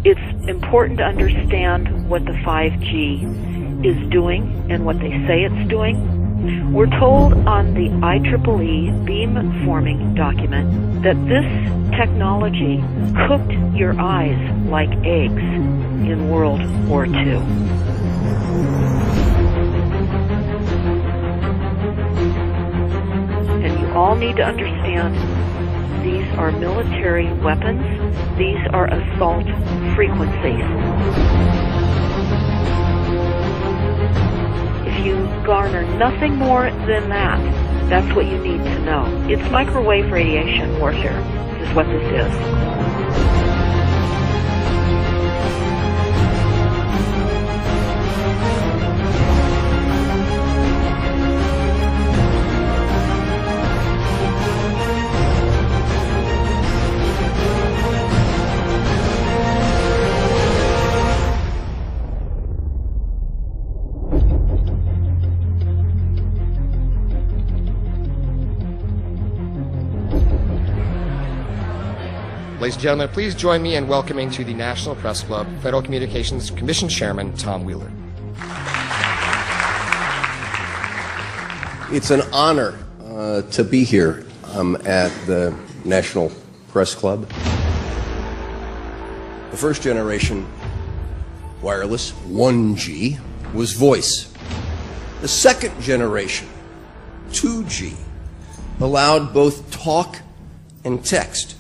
It's important to understand what the 5G is doing and what they say it's doing. We're told on the IEEE beamforming document that this technology cooked your eyes like eggs in World War II. And you all need to understand these are military weapons. These are assault frequencies. If you garner nothing more than that, that's what you need to know. It's microwave radiation warfare, is what this is. Ladies and gentlemen, please join me in welcoming to the National Press Club Federal Communications Commission Chairman Tom Wheeler. It's an honor to be here at the National Press Club. The first generation wireless, 1G, was voice. The second generation, 2G, allowed both talk and text.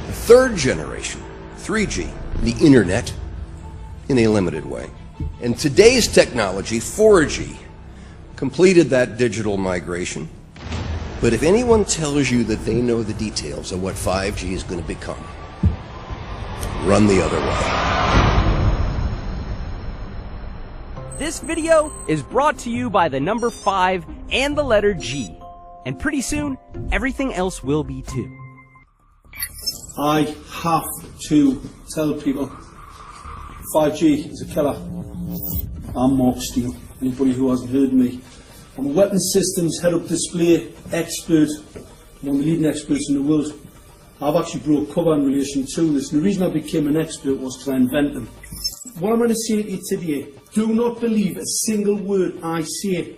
The third generation, 3G, the internet, in a limited way. And today's technology, 4G, completed that digital migration. But if anyone tells you that they know the details of what 5G is going to become, run the other way. This video is brought to you by the number 5 and the letter G. And pretty soon, everything else will be too. I have to tell people 5G is a killer. I'm Mark Steele. Anybody who hasn't heard me, I'm a weapons systems head-up display expert, one of the leading experts in the world. I've actually broke cover in relation to this, and the reason I became an expert was because I invented them. What I'm going to say to you today, do not believe a single word I say.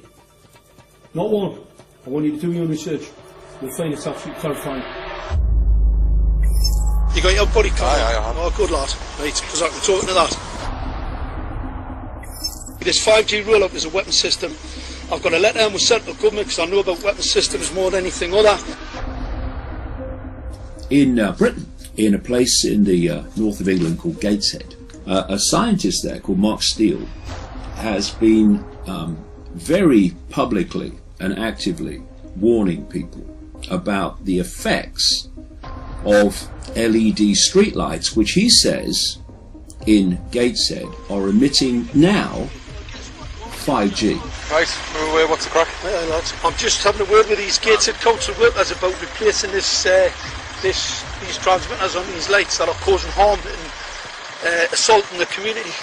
Not one. I want you to do your own research. You'll find it's absolutely terrifying. You got your body card? Aye. Oh, good lad. Right, because I'm talking to that. This 5G roll-up is a weapon system. I've got a letter in with central government because I know about weapon systems more than anything other. In Britain, in a place in the north of England called Gateshead, a scientist there called Mark Steele has been very publicly and actively warning people about the effects of LED streetlights, which he says in Gateshead are emitting now 5G. Right, what's the crack? Hey, lads. I'm just having a word with these Gateshead council workers about replacing these transmitters on these lights that are causing harm and assaulting the community.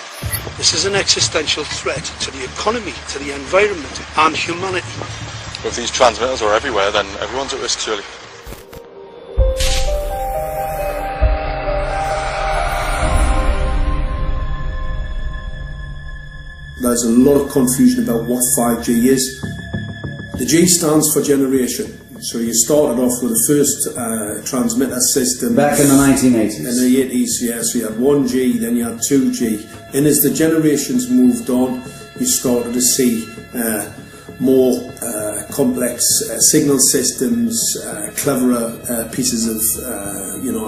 This is an existential threat to the economy, to the environment and humanity. If these transmitters are everywhere, then everyone's at risk, surely. There's a lot of confusion about what 5G is. The G stands for generation. So you started off with the first transmitter system. Back in the 1980s. In the 80s, yeah. So you had 1G, then you had 2G. And as the generations moved on, you started to see more complex signal systems, cleverer pieces of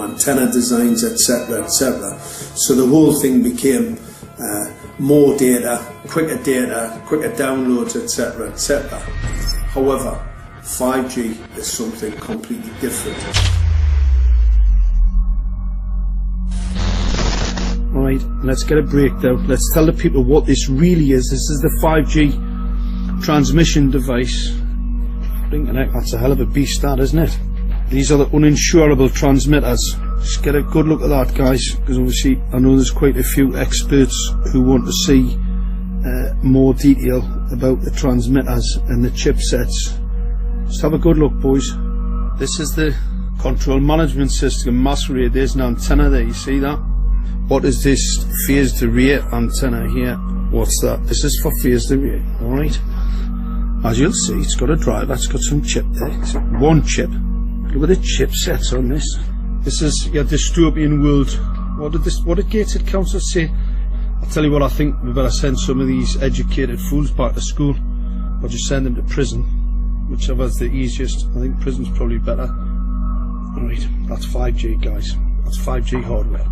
antenna designs, etc., etc. So the whole thing became more data, quicker downloads, etc., etc. However, 5G is something completely different. Right, let's get a breakdown. Let's tell the people what this really is. This is the 5G transmission device. That's a hell of a beast, that, isn't it? These are the uninsurable transmitters. Just get a good look at that, guys, because obviously I know there's quite a few experts who want to see more detail about the transmitters and the chipsets. Just have a good look, boys. This is the control management system masquerade. There's an antenna there, you see that? What is this phased array antenna here? What's that? This is for phased array, alright? As you'll see, it's got a driver, it's got some chip there. It's one chip. Look at the chipsets on this. This is your dystopian world. What did Gateshead Council say? I'll tell you what, I think we better send some of these educated fools back to school, or just send them to prison, whichever's the easiest. I think prison's probably better. Alright, that's 5G, guys. That's 5G hardware.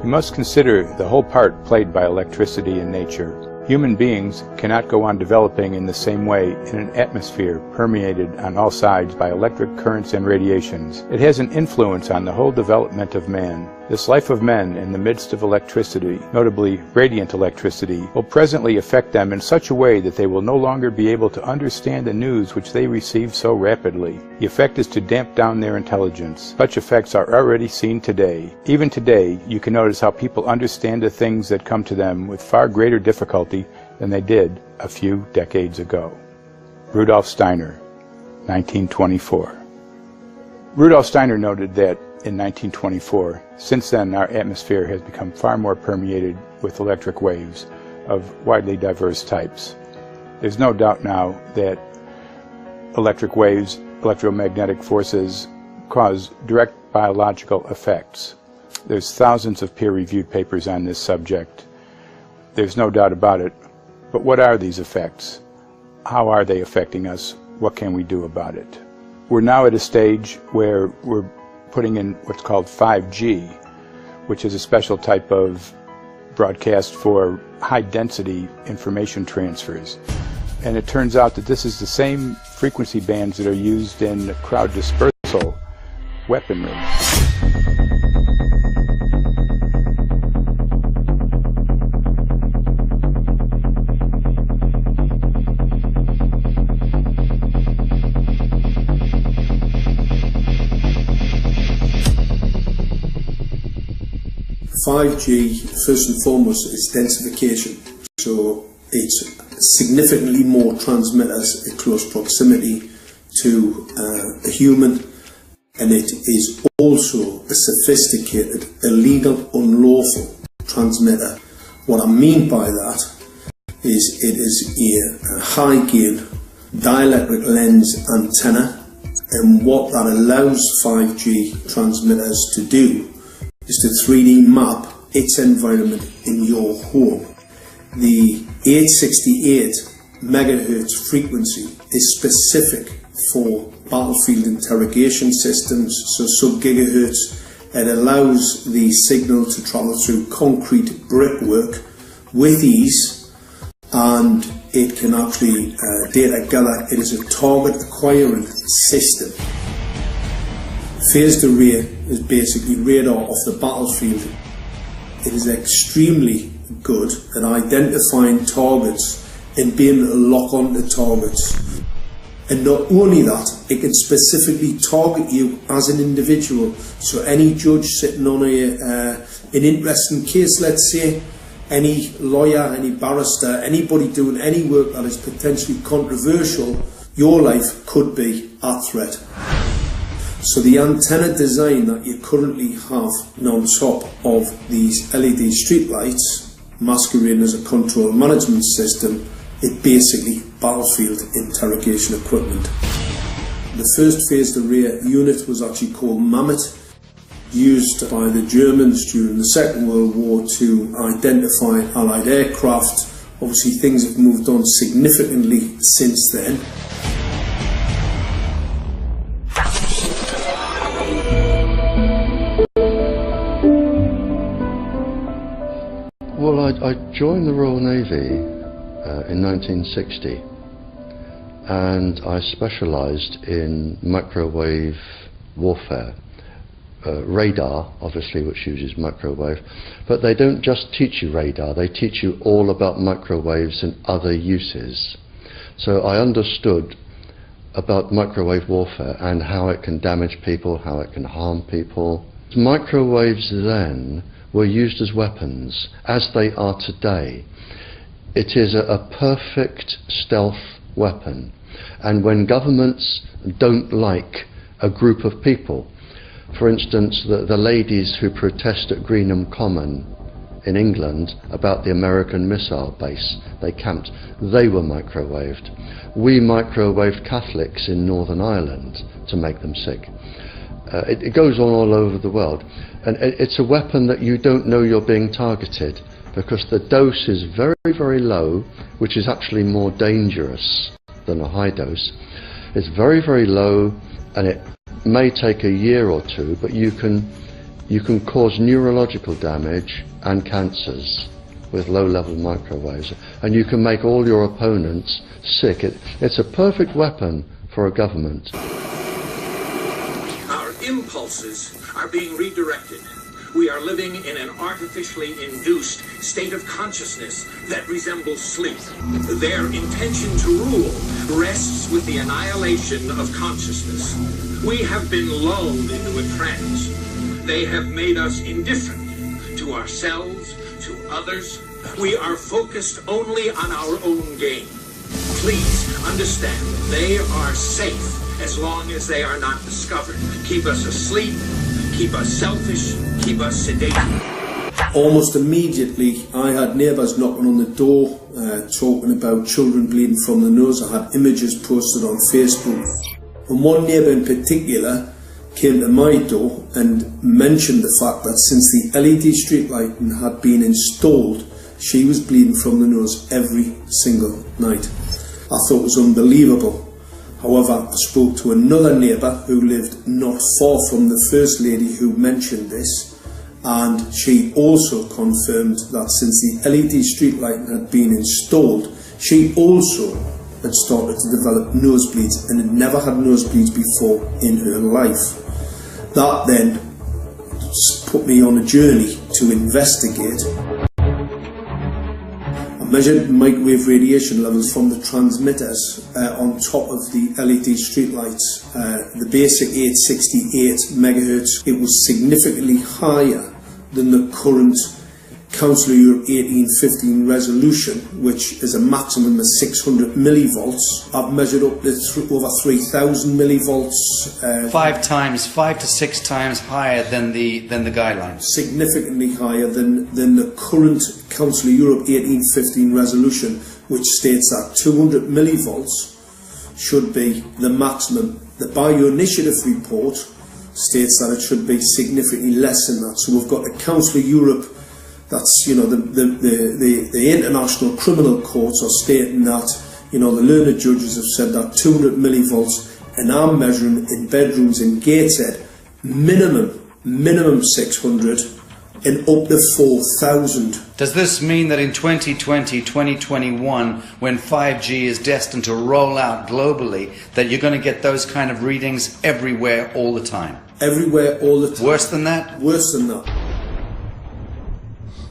You must consider the whole part played by electricity in nature. Human beings cannot go on developing in the same way in an atmosphere permeated on all sides by electric currents and radiations. It has an influence on the whole development of man. This life of men in the midst of electricity, notably radiant electricity, will presently affect them in such a way that they will no longer be able to understand the news which they receive so rapidly. The effect is to damp down their intelligence. Such effects are already seen today. Even today, you can notice how people understand the things that come to them with far greater difficulty than they did a few decades ago. Rudolf Steiner, 1924. Rudolf Steiner noted that in 1924, since then our atmosphere has become far more permeated with electric waves of widely diverse types. There's no doubt now that electric waves, electromagnetic forces, cause direct biological effects. There's thousands of peer-reviewed papers on this subject. There's no doubt about it. But what are these effects? How are they affecting us? What can we do about it? We're now at a stage where we're putting in what's called 5G, which is a special type of broadcast for high-density information transfers. And it turns out that this is the same frequency bands that are used in crowd dispersal weaponry. 5G, first and foremost, is densification. So it's significantly more transmitters in close proximity to a human, and it is also a sophisticated, illegal, unlawful transmitter. What I mean by that is it is a high gain dielectric lens antenna, and what that allows 5G transmitters to do is to 3D map its environment in your home. The 868 megahertz frequency is specific for battlefield interrogation systems, so sub-gigahertz. It allows the signal to travel through concrete brickwork with ease, and it can actually data gather. It is a target acquiring system. Phased array is basically radar off the battlefield. It is extremely good at identifying targets and being able to lock onto targets. And not only that, it can specifically target you as an individual. So any judge sitting on an interesting case, let's say, any lawyer, any barrister, anybody doing any work that is potentially controversial, your life could be at threat. So the antenna design that you currently have on top of these LED street lights, masquerading as a control management system, is basically battlefield interrogation equipment. The first phased array unit was actually called Mammoth, used by the Germans during the Second World War to identify Allied aircraft. Obviously things have moved on significantly since then. Well, I joined the Royal Navy in 1960, and I specialised in microwave warfare. Radar, obviously, which uses microwave, but they don't just teach you radar, they teach you all about microwaves and other uses. So I understood about microwave warfare and how it can damage people, how it can harm people. Microwaves then were used as weapons, as they are today. It is a perfect stealth weapon, and when governments don't like a group of people, For instance, the ladies who protest at Greenham Common in England about the American missile base they camped, they were microwaved. We microwaved Catholics in Northern Ireland to make them sick. It goes on all over the world, and it's a weapon that you don't know you're being targeted, because the dose is very, very low, which is actually more dangerous than a high dose. It's very, very low, and it may take a year or two, but you can cause neurological damage and cancers with low-level microwaves, and you can make all your opponents sick. It's a perfect weapon for a government. Our impulses are being redirected. We are living in an artificially induced state of consciousness that resembles sleep. Their intention to rule rests with the annihilation of consciousness. We have been lulled into a trance. They have made us indifferent to ourselves, to others. We are focused only on our own gain. Please understand, they are safe as long as they are not discovered. Keep us asleep, keep us selfish, keep us sedated. Almost immediately, I had neighbours knocking on the door, talking about children bleeding from the nose. I had images posted on Facebook. And one neighbour in particular came to my door and mentioned the fact that since the LED street lighting had been installed, she was bleeding from the nose every single night. I thought it was unbelievable. However, I spoke to another neighbour who lived not far from the first lady who mentioned this, and she also confirmed that since the LED street lighting had been installed, she also had started to develop nosebleeds and had never had nosebleeds before in her life. That then put me on a journey to investigate. I measured microwave radiation levels from the transmitters on top of the LED streetlights. The basic 868 megahertz, it was significantly higher than the current Council of Europe 1815 resolution, which is a maximum of 600 millivolts. I've measured up to over 3,000 millivolts. 5 to 6 times higher than the guidelines. Significantly higher than the current Council of Europe 1815 resolution, which states that 200 millivolts should be the maximum. The Bioinitiative report states that it should be significantly less than that. So we've got the Council of Europe, that's, you know, the international criminal courts are stating that, you know, the learned judges have said that 200 millivolts, and I'm measuring in bedrooms in Gateshead minimum 600 and up to 4,000. Does this mean that in 2020, 2021, when 5G is destined to roll out globally, that you're going to get those kind of readings everywhere all the time? Everywhere all the time. Worse than that? Worse than that.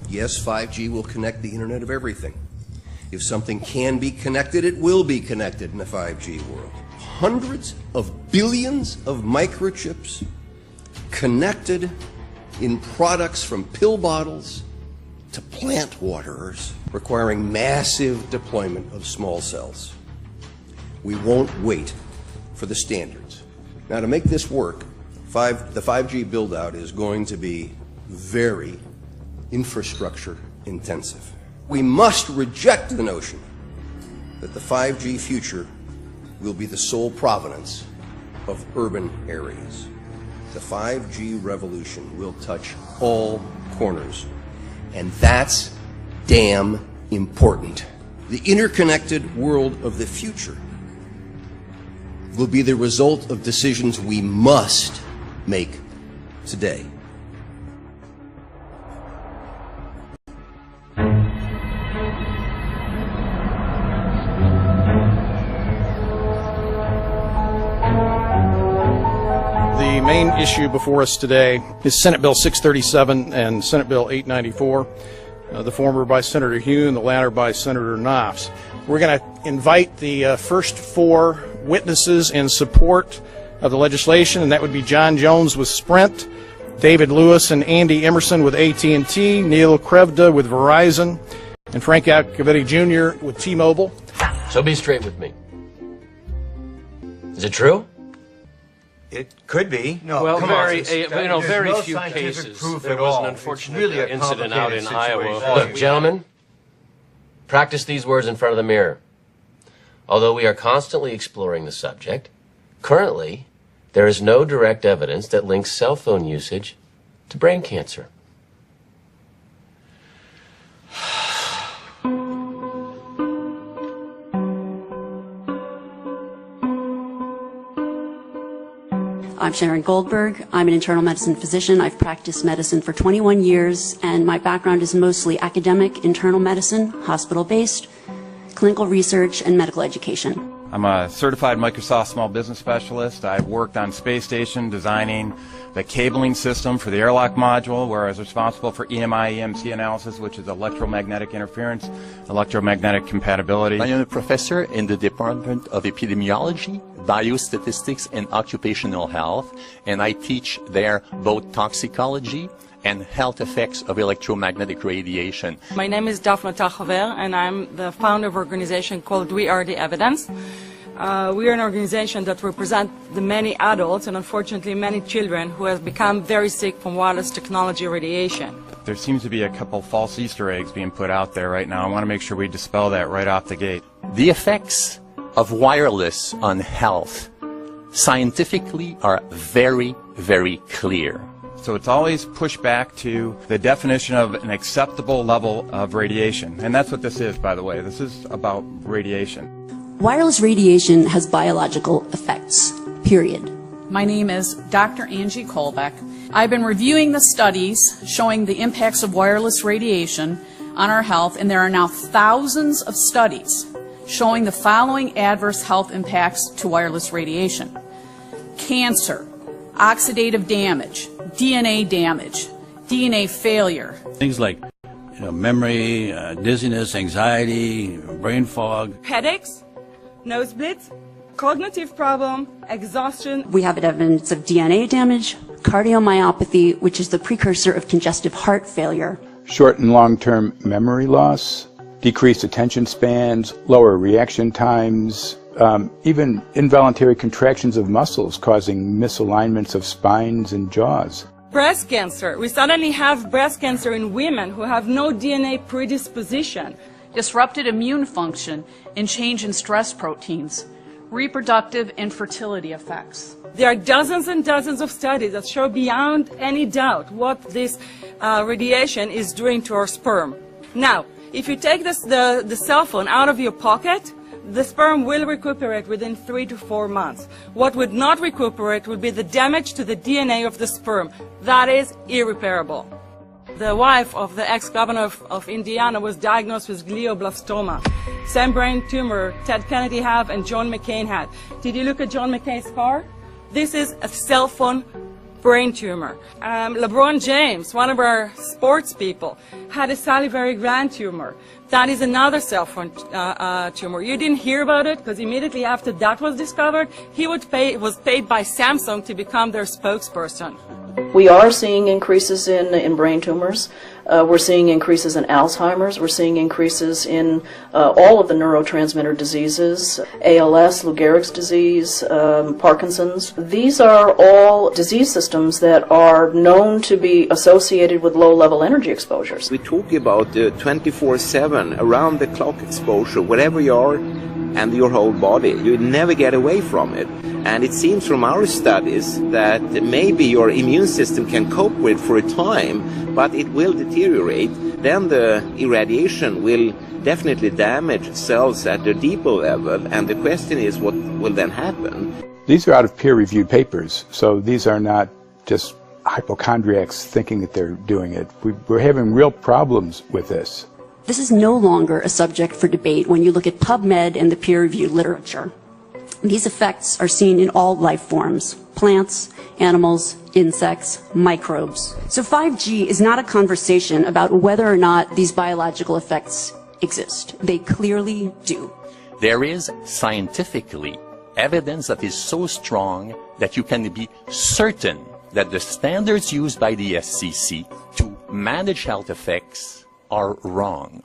Yes, 5G will connect the Internet of everything. If something can be connected, it will be connected in the 5G world. Hundreds of billions of microchips connected in products from pill bottles to plant waterers, requiring massive deployment of small cells. We won't wait for the standards. Now, to make this work, the 5G build-out is going to be very infrastructure intensive. We must reject the notion that the 5G future will be the sole provenance of urban areas. The 5G revolution will touch all corners, and that's damn important. The interconnected world of the future will be the result of decisions we must make today. The main issue before us today is Senate Bill 637 and Senate Bill 894, the former by Senator Hune, the latter by Senator Knopf. We're going to invite the first 4 witnesses in support of the legislation, and that would be John Jones with Sprint, David Lewis and Andy Emerson with AT&T, Neil Krevda with Verizon, and Frank Iacovetti Jr. with T-Mobile. So be straight with me. Is it true? It could be. No, well, very few cases. There was an unfortunate incident out in Iowa. Look, gentlemen, practice these words in front of the mirror. Although we are constantly exploring the subject, currently, there is no direct evidence that links cell phone usage to brain cancer. I'm Sharon Goldberg. I'm an internal medicine physician. I've practiced medicine for 21 years, and my background is mostly academic, internal medicine, hospital-based, clinical research, and medical education. I'm a certified Microsoft small business specialist. I've worked on space station designing the cabling system for the airlock module, where I was responsible for EMI/EMC analysis, which is electromagnetic interference, electromagnetic compatibility. I am a professor in the Department of Epidemiology, Biostatistics, and Occupational Health, and I teach there both toxicology and health effects of electromagnetic radiation. My name is Daphne Tachover, and I'm the founder of an organization called We Are the Evidence. We are an organization that represents the many adults and unfortunately many children who have become very sick from wireless technology radiation. There seems to be a couple false Easter eggs being put out there right now. I want to make sure we dispel that right off the gate. The effects of wireless on health scientifically are very, very clear. So it's always pushed back to the definition of an acceptable level of radiation. And that's what this is, by the way. This is about radiation. Wireless radiation has biological effects, period. My name is Dr. Angie Kolbeck. I've been reviewing the studies showing the impacts of wireless radiation on our health, and there are now thousands of studies showing the following adverse health impacts to wireless radiation: cancer, oxidative damage, DNA damage, DNA failure. Things like memory, dizziness, anxiety, brain fog. Headaches, nosebleeds, cognitive problem, exhaustion. We have evidence of DNA damage, cardiomyopathy, which is the precursor of congestive heart failure. Short and long-term memory loss, decreased attention spans, lower reaction times, even involuntary contractions of muscles causing misalignments of spines and jaws. Breast cancer. We suddenly have breast cancer in women who have no DNA predisposition. Disrupted immune function and change in stress proteins. Reproductive and fertility effects. There are dozens and dozens of studies that show beyond any doubt what this radiation is doing to our sperm. Now, if you take the cell phone out of your pocket, the sperm will recuperate within 3 to 4 months. What would not recuperate would be the damage to the DNA of the sperm. That is irreparable. The wife of the ex-governor of Indiana was diagnosed with glioblastoma. Same brain tumor Ted Kennedy had and John McCain had. Did you look at John McCain's scar? This is a cell phone brain tumor. LeBron James, one of our sports people, had a salivary gland tumor. That is another cell phone tumor. You didn't hear about it because immediately after that was discovered, he was paid by Samsung to become their spokesperson. We are seeing increases in brain tumors. We're seeing increases in Alzheimer's. We're seeing increases in all of the neurotransmitter diseases, ALS, Lou Gehrig's disease, Parkinson's. These are all disease systems that are known to be associated with low-level energy exposures. We talk about 24/7, around-the-clock exposure, wherever you are and your whole body. You never get away from it. And it seems from our studies that maybe your immune system can cope with for a time, but it will deteriorate. Then the irradiation will definitely damage cells at the deeper level, and the question is what will then happen? These are out of peer-reviewed papers, so these are not just hypochondriacs thinking that they're doing it. We're having real problems with this. This is no longer a subject for debate when you look at PubMed and the peer-reviewed literature. These effects are seen in all life forms: plants, animals, insects, microbes. So 5G is not a conversation about whether or not these biological effects exist. They clearly do. There is scientifically evidence that is so strong that you can be certain that the standards used by the FCC to manage health effects are wrong.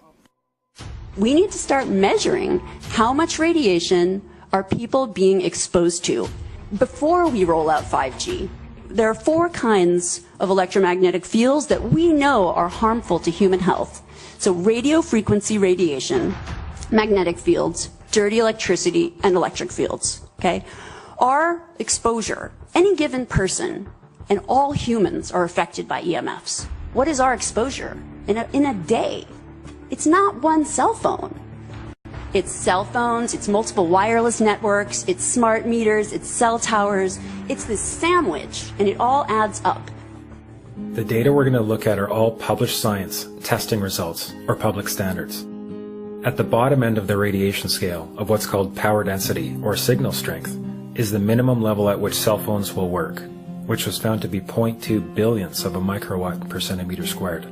We need to start measuring how much radiation are people being exposed to. before we roll out 5G, there are 4 kinds of electromagnetic fields that we know are harmful to human health. So radio frequency radiation, magnetic fields, dirty electricity, and electric fields. Okay? Our exposure, any given person, and all humans are affected by EMFs. What is our exposure in a day? It's not one cell phone. It's cell phones, it's multiple wireless networks, it's smart meters, it's cell towers. It's this sandwich, and it all adds up. The data we're going to look at are all published science, testing results, or public standards. At the bottom end of the radiation scale of what's called power density, or signal strength, is the minimum level at which cell phones will work, which was found to be 0.2 billionths of a microwatt per centimeter squared.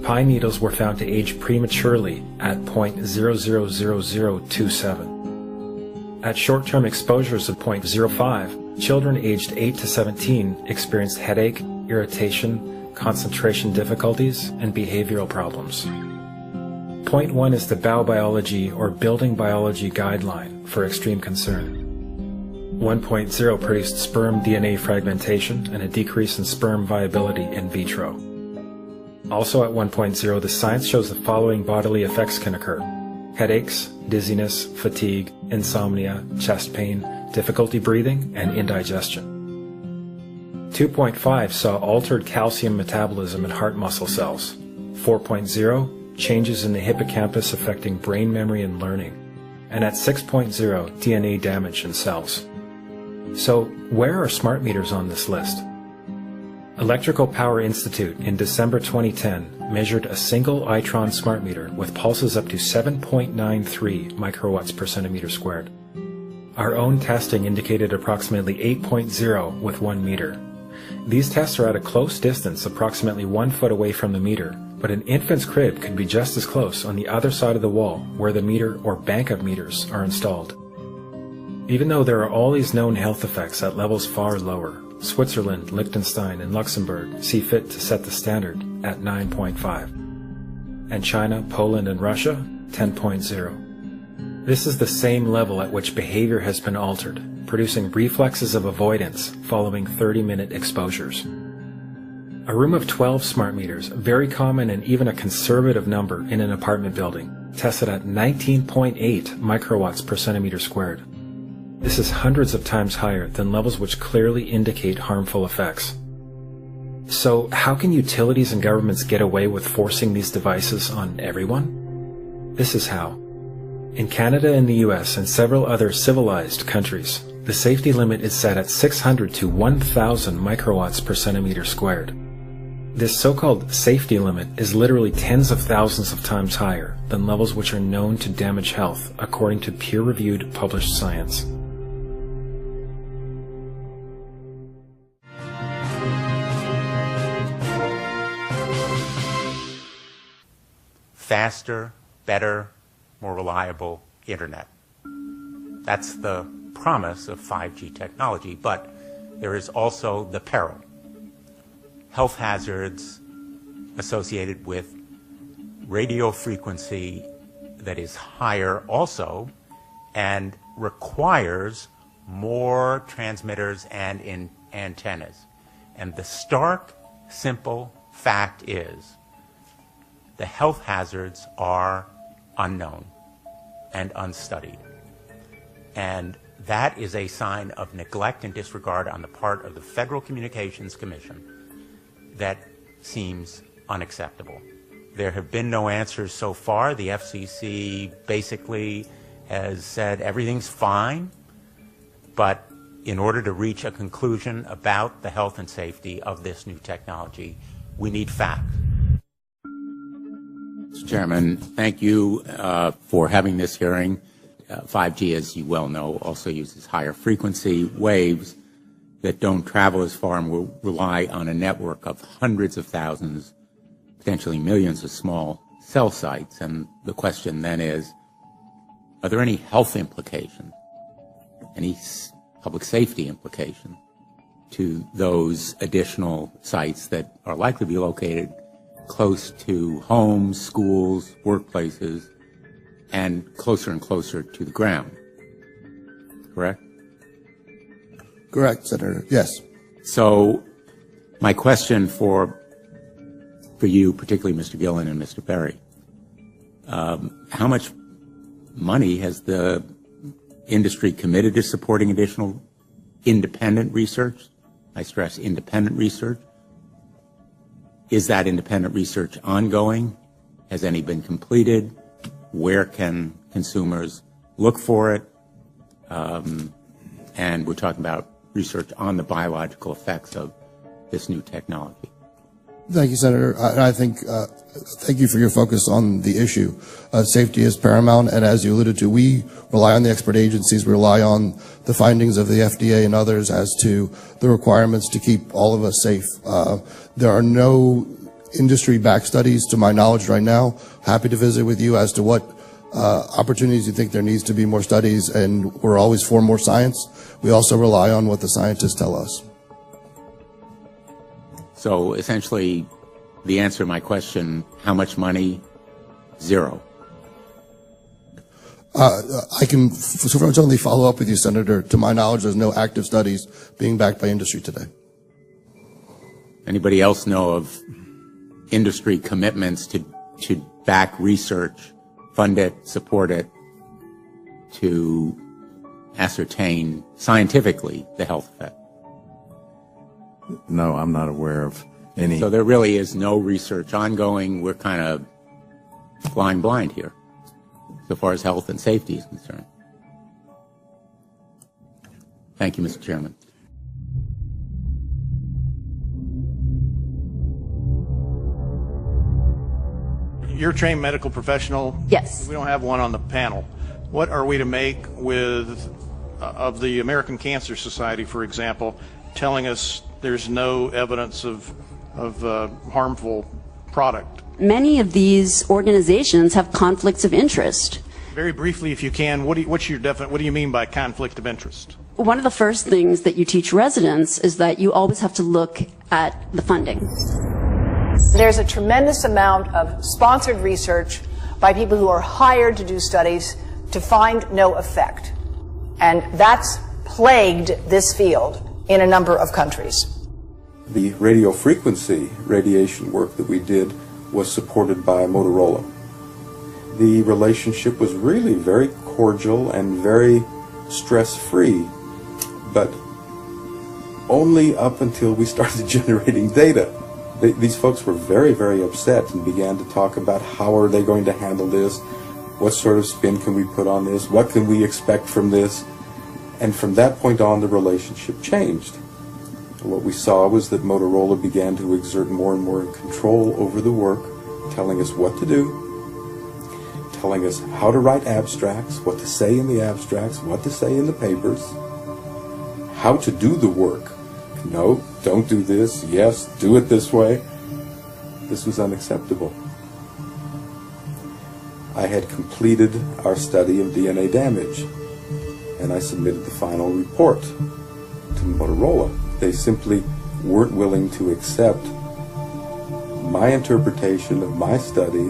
Pine needles were found to age prematurely at 0.000027. At short-term exposures of 0.05, children aged 8 to 17 experienced headache, irritation, concentration difficulties, and behavioral problems. 0.1 is the biobiology or building biology guideline for extreme concern. 1.0 produced sperm DNA fragmentation and a decrease in sperm viability in vitro. Also at 1.0, the science shows the following bodily effects can occur: headaches, dizziness, fatigue, insomnia, chest pain, difficulty breathing, and indigestion. 2.5 saw altered calcium metabolism in heart muscle cells. 4.0, changes in the hippocampus affecting brain memory and learning. And at 6.0, DNA damage in cells. So, where are smart meters on this list? Electrical Power Institute in December 2010 measured a single Itron smart meter with pulses up to 7.93 microwatts per centimeter squared. Our own testing indicated approximately 8.0 with 1 meter. These tests are at a close distance, approximately 1 foot away from the meter, but an infant's crib could be just as close on the other side of the wall where the meter or bank of meters are installed. Even though there are all these known health effects at levels far lower, Switzerland, Liechtenstein, and Luxembourg see fit to set the standard at 9.5. And China, Poland, and Russia, 10.0. This is the same level at which behavior has been altered, producing reflexes of avoidance following 30-minute exposures. A room of 12 smart meters, very common and even a conservative number in an apartment building, tested at 19.8 microwatts per centimeter squared. This is hundreds of times higher than levels which clearly indicate harmful effects. So, how can utilities and governments get away with forcing these devices on everyone? This is how. In Canada and the US and several other civilized countries, the safety limit is set at 600 to 1,000 microwatts per centimeter squared. This so-called safety limit is literally tens of thousands of times higher than levels which are known to damage health according to peer-reviewed published science. Faster, better, more reliable internet. That's the promise of 5G technology, but there is also the peril. Health hazards associated with radio frequency that is higher also and requires more transmitters and antennas. And the stark, simple fact is the health hazards are unknown and unstudied. And that is a sign of neglect and disregard on the part of the Federal Communications Commission that seems unacceptable. There have been no answers so far. The FCC basically has said everything's fine, but in order to reach a conclusion about the health and safety of this new technology, we need facts. Mr. Chairman, thank you for having this hearing. 5G, as you well know, also uses higher frequency waves that don't travel as far and will rely on a network of hundreds of thousands, potentially millions of small cell sites. And the question then is, are there any health implications, any public safety implications to those additional sites that are likely to be located close to homes, schools, workplaces, and closer to the ground? Correct? Correct, Senator. Yes. So my question for you, particularly Mr. Gillen and Mr. Perry, how much money has the industry committed to supporting additional independent research? I stress independent research. Is that independent research ongoing? Has any been completed? Where can consumers look for it? And we're talking about research on the biological effects of this new technology. Thank you, Senator. I think, thank you for your focus on the issue. Safety is paramount, and as you alluded to, we rely on the expert agencies, we rely on the findings of the FDA and others as to the requirements to keep all of us safe. There are no industry-backed studies, to my knowledge right now. Happy to visit with you as to what opportunities you think there needs to be more studies, and we're always for more science. We also rely on what the scientists tell us. So essentially, the answer to my question, how much money? Zero. I can certainly follow up with you, Senator. To my knowledge, there's no active studies being backed by industry today. Anybody else know of industry commitments to back research, fund it, support it, to ascertain scientifically the health effect? No, I'm not aware of any. So there really is no research ongoing. We're kind of flying blind here, so far as health and safety is concerned. Thank you, Mr. Chairman. You're a trained medical professional. Yes. We don't have one on the panel. What are we to make of the American Cancer Society, for example, telling us there's no evidence of harmful product? Many of these organizations have conflicts of interest. Very briefly, if you can, what do you mean by conflict of interest? One of the first things that you teach residents is that you always have to look at the funding. There's a tremendous amount of sponsored research by people who are hired to do studies to find no effect. And that's plagued this field in a number of countries. The radio frequency radiation work that we did was supported by Motorola. The relationship was really very cordial and very stress-free, but only up until we started generating data. These folks were very, very upset and began to talk about how are they going to handle this, what sort of spin can we put on this, what can we expect from this, and from that point on the relationship changed. What we saw was that Motorola began to exert more and more control over the work, telling us what to do, telling us how to write abstracts, what to say in the abstracts, what to say in the papers, how to do the work. No, don't do this. Yes, do it this way. This was unacceptable. I had completed our study of DNA damage, and I submitted the final report to Motorola. They simply weren't willing to accept my interpretation of my study,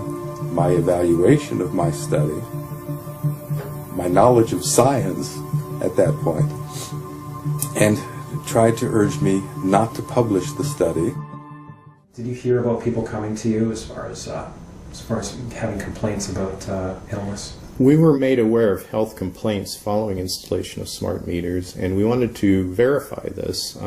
my evaluation of my study, my knowledge of science at that point, and tried to urge me not to publish the study. Did you hear about people coming to you as far as having complaints about illness? We were made aware of health complaints following installation of smart meters, and we wanted to verify this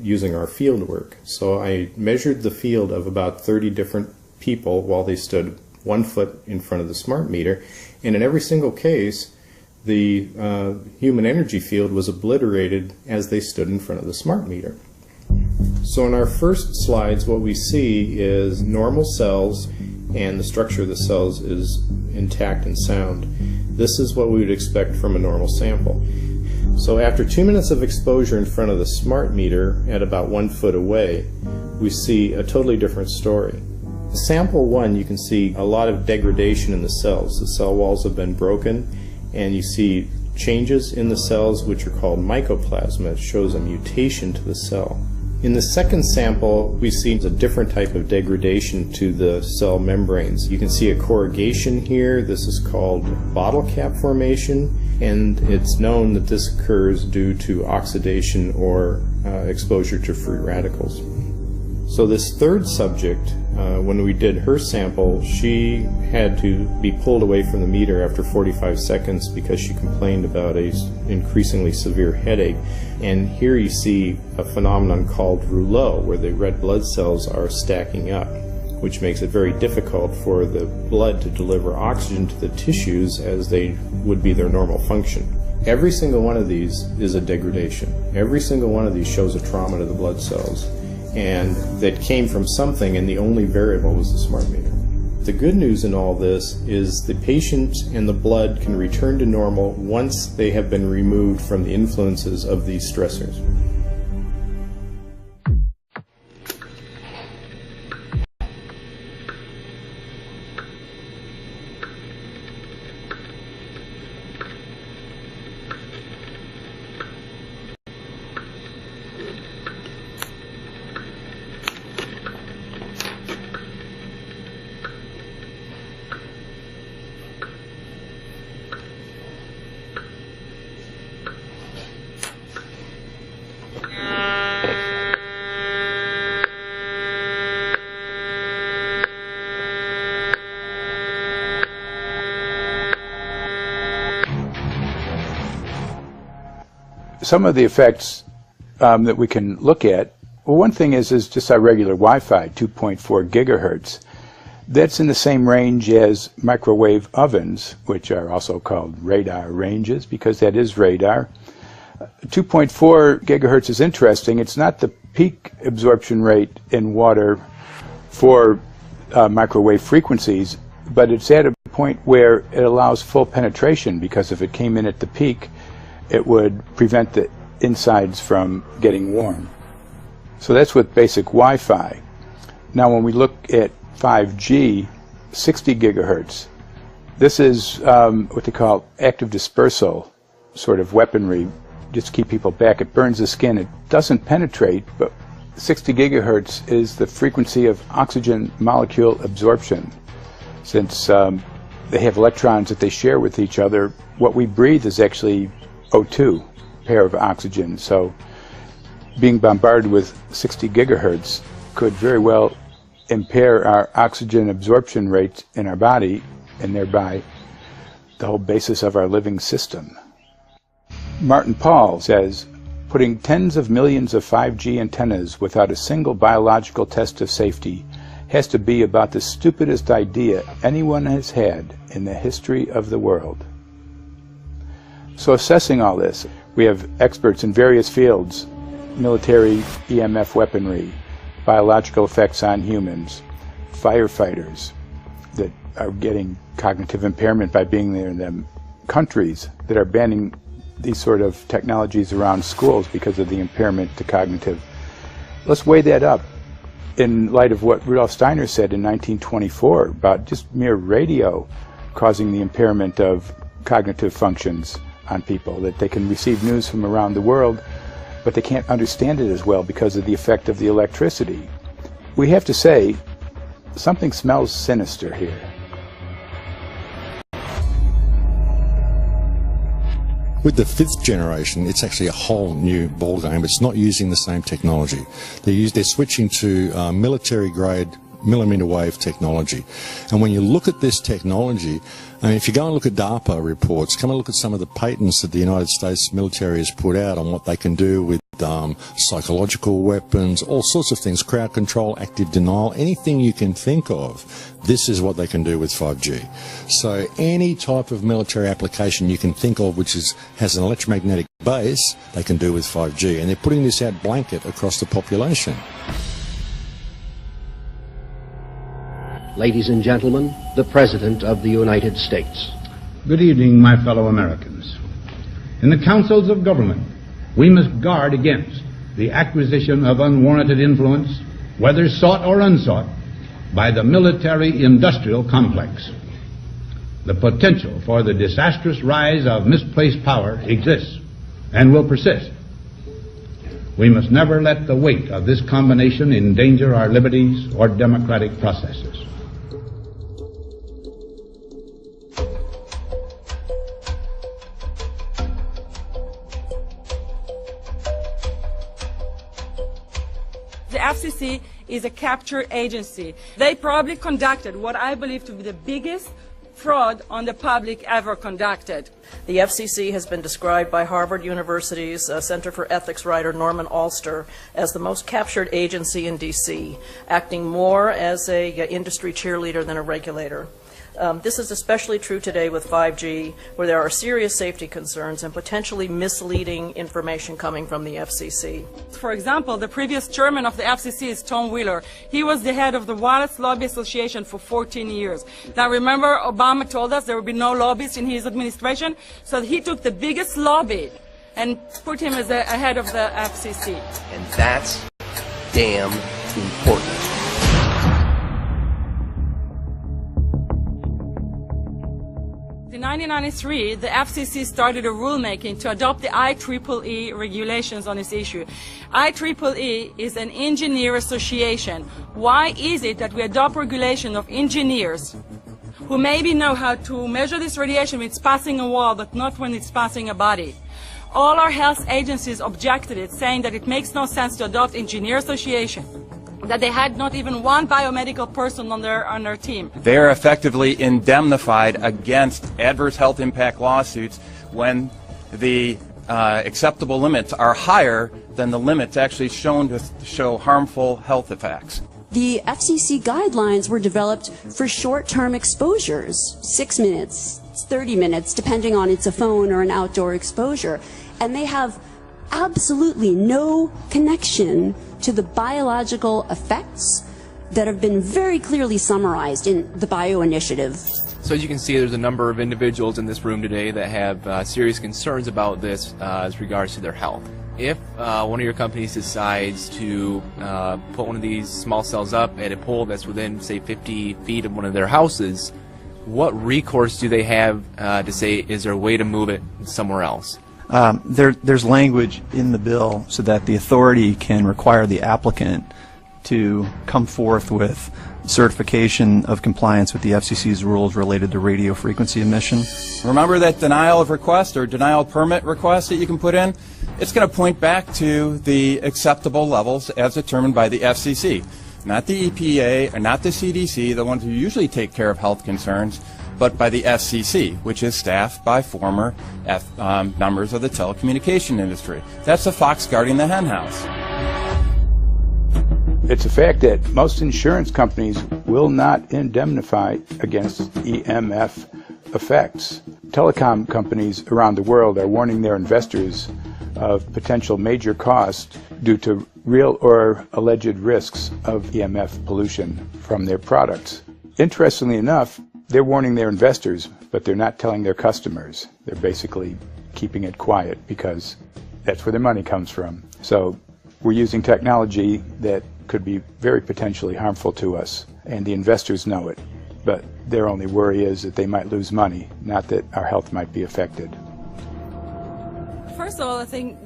using our field work. So I measured the field of about 30 different people while they stood 1 foot in front of the smart meter, and in every single case the human energy field was obliterated as they stood in front of the smart meter. So in our first slides, what we see is normal cells, and the structure of the cells is intact and sound. This is what we would expect from a normal sample. So after 2 minutes of exposure in front of the smart meter at about 1 foot away, we see a totally different story. Sample 1, you can see a lot of degradation in the cells. The cell walls have been broken, and you see changes in the cells which are called mycoplasma. It shows a mutation to the cell. In the second sample, we see a different type of degradation to the cell membranes. You can see a corrugation here. This is called bottle cap formation. and it's known that this occurs due to oxidation or exposure to free radicals. So this third subject, when we did her sample, she had to be pulled away from the meter after 45 seconds because she complained about an increasingly severe headache. And here you see a phenomenon called rouleau, where the red blood cells are stacking up, which makes it very difficult for the blood to deliver oxygen to the tissues as they would be their normal function. Every single one of these is a degradation. Every single one of these shows a trauma to the blood cells, and that came from something, and the only variable was the smart meter. The good news in all this is the patient and the blood can return to normal once they have been removed from the influences of these stressors. Some of the effects that we can look at, well, one thing is just our regular Wi-Fi, 2.4 gigahertz. That's in the same range as microwave ovens, which are also called radar ranges, because that is radar. 2.4 gigahertz is interesting. It's not the peak absorption rate in water for microwave frequencies, but it's at a point where it allows full penetration, because if it came in at the peak, it would prevent the insides from getting warm. So that's with basic Wi-Fi. Now when we look at 5G, 60 gigahertz, this is what they call active dispersal sort of weaponry, just to keep people back. It burns the skin. It doesn't penetrate, but 60 gigahertz is the frequency of oxygen molecule absorption. Since they have electrons that they share with each other, what we breathe is actually O2, pair of oxygen. So being bombarded with 60 gigahertz could very well impair our oxygen absorption rates in our body, and thereby the whole basis of our living system. Martin Pall says, putting tens of millions of 5G antennas without a single biological test of safety has to be about the stupidest idea anyone has had in the history of the world. So assessing all this, we have experts in various fields: military EMF weaponry, biological effects on humans, firefighters that are getting cognitive impairment by being there in them, countries that are banning these sort of technologies around schools because of the impairment to cognitive. Let's weigh that up in light of what Rudolf Steiner said in 1924 about just mere radio causing the impairment of cognitive functions on people, that they can receive news from around the world, but they can't understand it as well because of the effect of the electricity. We have to say, something smells sinister here. With the 5th generation, it's actually a whole new ballgame. It's not using the same technology. They're switching to military-grade millimeter wave technology. And when you look at this technology, I mean, if you go and look at DARPA reports, come and look at some of the patents that the United States military has put out on what they can do with psychological weapons, all sorts of things, crowd control, active denial, anything you can think of, this is what they can do with 5G. So any type of military application you can think of which has an electromagnetic base, they can do with 5G. And they're putting this out blanket across the population. Ladies and gentlemen, the President of the United States. Good evening, my fellow Americans. In the councils of government, we must guard against the acquisition of unwarranted influence, whether sought or unsought, by the military-industrial complex. The potential for the disastrous rise of misplaced power exists and will persist. We must never let the weight of this combination endanger our liberties or democratic processes. the FCC is a capture agency. They probably conducted what I believe to be the biggest fraud on the public ever conducted. The FCC has been described by Harvard University's Center for Ethics writer Norman Alster as the most captured agency in D.C., acting more as an industry cheerleader than a regulator. This is especially true today with 5G, where there are serious safety concerns and potentially misleading information coming from the FCC. For example, the previous chairman of the FCC is Tom Wheeler. He was the head of the Wireless Lobby Association for 14 years. Now remember, Obama told us there would be no lobbyists in his administration, so he took the biggest lobby and put him as the head of the FCC. And that's damn important. In 1993, the FCC started a rulemaking to adopt the IEEE regulations on this issue. IEEE is an engineer association. Why is it that we adopt regulation of engineers who maybe know how to measure this radiation when it's passing a wall, but not when it's passing a body? All our health agencies objected it, saying that it makes no sense to adopt engineer association, that they had not even one biomedical person on their team. They are effectively indemnified against adverse health impact lawsuits when the acceptable limits are higher than the limits actually shown to show harmful health effects. The FCC guidelines were developed for short-term exposures, 6 minutes, 30 minutes, depending on it's a phone or an outdoor exposure, and they have absolutely no connection to the biological effects that have been very clearly summarized in the Bio Initiative. So as you can see, there's a number of individuals in this room today that have serious concerns about this as regards to their health. If one of your companies decides to put one of these small cells up at a pole that's within, say, 50 feet of one of their houses, what recourse do they have to say, is there a way to move it somewhere else? There's language in the bill so that the authority can require the applicant to come forth with certification of compliance with the FCC's rules related to radio frequency emission. Remember that denial of request or denial of permit request that you can put in? It's going to point back to the acceptable levels as determined by the FCC, not the EPA or not the CDC, the ones who usually take care of health concerns, but by the FCC, which is staffed by former members of the telecommunication industry. That's the fox guarding the hen house. It's a fact that most insurance companies will not indemnify against EMF effects. Telecom companies around the world are warning their investors of potential major costs due to real or alleged risks of EMF pollution from their products. Interestingly enough, they're warning their investors, but they're not telling their customers. They're basically keeping it quiet because that's where their money comes from. So we're using technology that could be very potentially harmful to us, and the investors know it. But their only worry is that they might lose money, not that our health might be affected. First of all, I think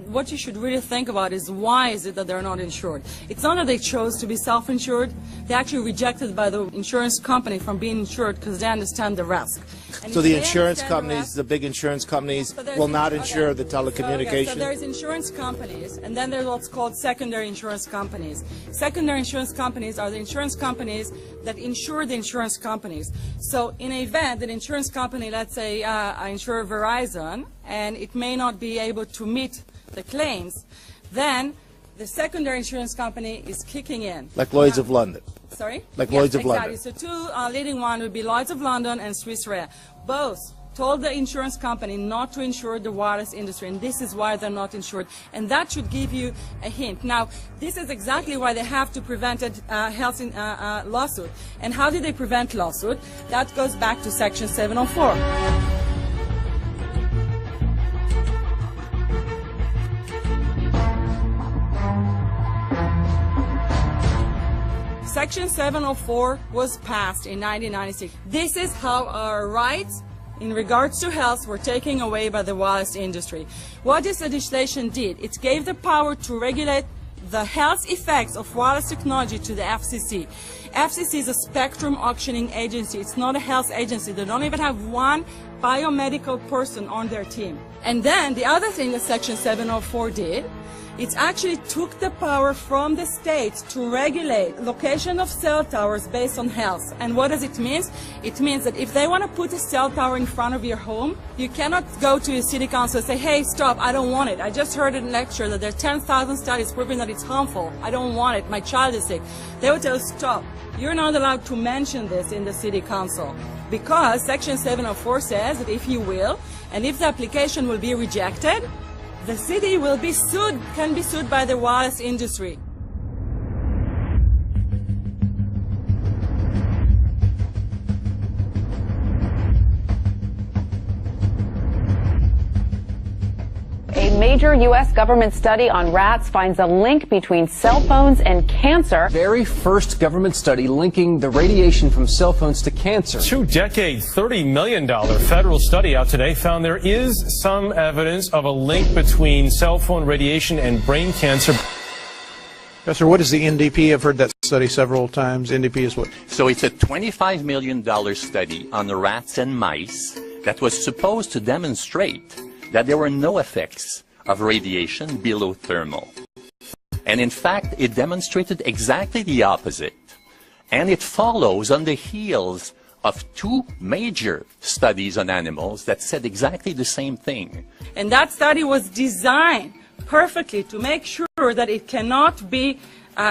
what you should really think about is why is it that they're not insured. It's not that they chose to be self-insured. They're actually rejected by the insurance company from being insured because they understand the risk. And so the insurance companies, the big insurance companies, will not insure the telecommunications? So there's insurance companies, and then there's what's called secondary insurance companies. Secondary insurance companies are the insurance companies that insure the insurance companies. So in an event, an insurance company, let's say I insure Verizon, and it may not be able to meet the claims, then the secondary insurance company is kicking in. Like Lloyd's of London. Sorry? Like yes, Lloyd's of exactly. London. So two leading ones would be Lloyd's of London and Swiss Re. Both told the insurance company not to insure the wireless industry, and this is why they're not insured. And that should give you a hint. Now, this is exactly why they have to prevent a health lawsuit. And how do they prevent lawsuit? That goes back to Section 704. Section 704 was passed in 1996. This is how our rights in regards to health were taken away by the wireless industry. What this legislation did, it gave the power to regulate the health effects of wireless technology to the FCC. FCC is a spectrum auctioning agency. It's not a health agency. They don't even have one biomedical person on their team. And then the other thing that Section 704 did, it actually took the power from the states to regulate location of cell towers based on health. And what does it mean? It means that if they want to put a cell tower in front of your home, you cannot go to your city council and say, hey, stop, I don't want it. I just heard in a lecture that there are 10,000 studies proving that it's harmful. I don't want it. My child is sick. They will tell you, stop. You're not allowed to mention this in the city council because Section 704 says that if you will, and if the application will be rejected, the city will be sued, can be sued by the wireless industry. A major U.S. government study on rats finds a link between cell phones and cancer. Very first government study linking the radiation from cell phones to cancer. 2-decade, $30 million federal study out today found there is some evidence of a link between cell phone radiation and brain cancer. Professor, what is the NDP? I've heard that study several times. NDP is what? So it's a $25 million study on the rats and mice that was supposed to demonstrate that there were no effects of radiation below thermal. And in fact, it demonstrated exactly the opposite. And it follows on the heels of two major studies on animals that said exactly the same thing. And that study was designed perfectly to make sure that it cannot be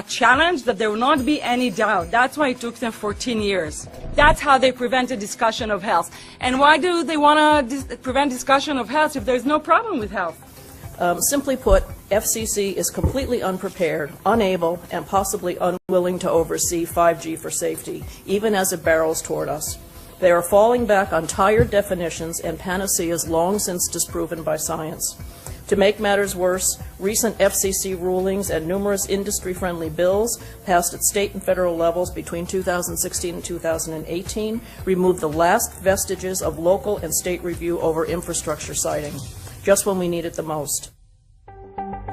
challenged, that there will not be any doubt. That's why it took them 14 years. That's how they prevented discussion of health. And why do they want to prevent discussion of health if there's no problem with health? Simply put, FCC is completely unprepared, unable, and possibly unwilling to oversee 5G for safety, even as it barrels toward us. They are falling back on tired definitions and panaceas long since disproven by science. To make matters worse, recent FCC rulings and numerous industry-friendly bills passed at state and federal levels between 2016 and 2018 removed the last vestiges of local and state review over infrastructure siting, just when we need it the most.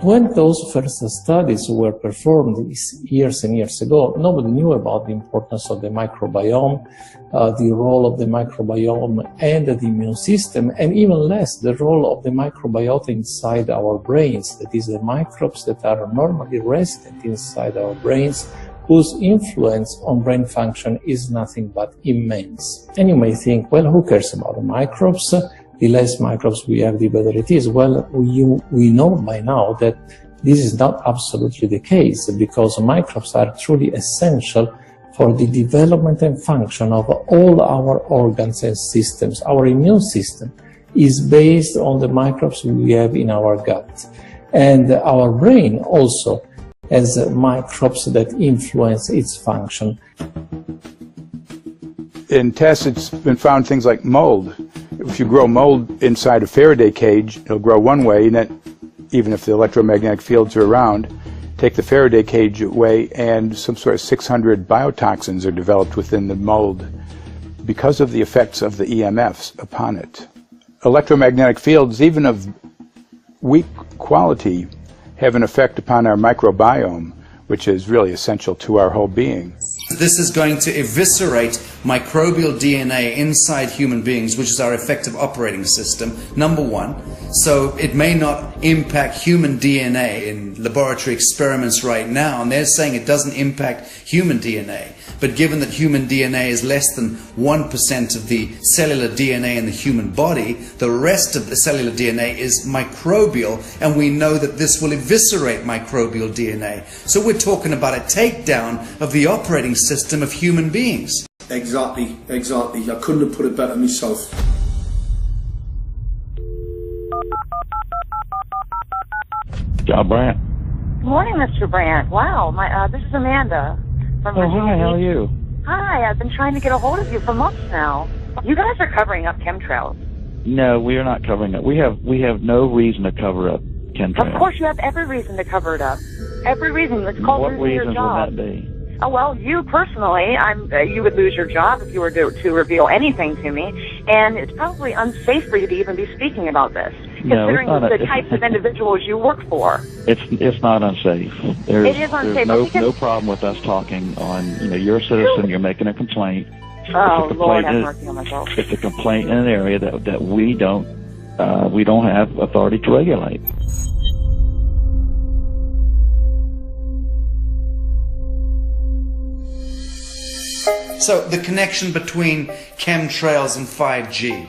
When those first studies were performed years and years ago, nobody knew about the importance of the microbiome, the role of the microbiome and the immune system, and even less the role of the microbiota inside our brains, that is, the microbes that are normally resident inside our brains, whose influence on brain function is nothing but immense. And you may think, well, who cares about the microbes? The less microbes we have, the better it is. Well, we know by now that this is not absolutely the case, because microbes are truly essential for the development and function of all our organs and systems. Our immune system is based on the microbes we have in our gut. And our brain also has microbes that influence its function. In tests, it's been found things like mold. If you grow mold inside a Faraday cage, it'll grow one way, and then, even if the electromagnetic fields are around, take the Faraday cage away, and some sort of 600 biotoxins are developed within the mold because of the effects of the EMFs upon it. Electromagnetic fields, even of weak quality, have an effect upon our microbiome, which is really essential to our whole being. This is going to eviscerate microbial DNA inside human beings, which is our effective operating system, number one. So it may not impact human DNA in laboratory experiments right now, and they're saying it doesn't impact human DNA. But given that human DNA is less than 1% of the cellular DNA in the human body, the rest of the cellular DNA is microbial, and we know that this will eviscerate microbial DNA. So we're talking about a takedown of the operating system of human beings. Exactly. I couldn't have put it better myself. John Brandt. Good morning, Mr. Brandt. Wow, this is Amanda. Oh, hi, how are you? Hi, I've been trying to get a hold of you for months now. You guys are covering up chemtrails. No, we are not covering it. We have no reason to cover up chemtrails. Of course, you have every reason to cover it up. Every reason. It's called losing your job. What reason would that be? Oh, well, you personally, you would lose your job if you were to reveal anything to me, and it's probably unsafe for you to even be speaking about this, considering the types of individuals you work for. It's not unsafe. It is unsafe. There's no problem with us talking on, you're a citizen, you're making a complaint. Oh, Lord have mercy on myself. It's a complaint in an area that we don't have authority to regulate. So the connection between chemtrails and 5G.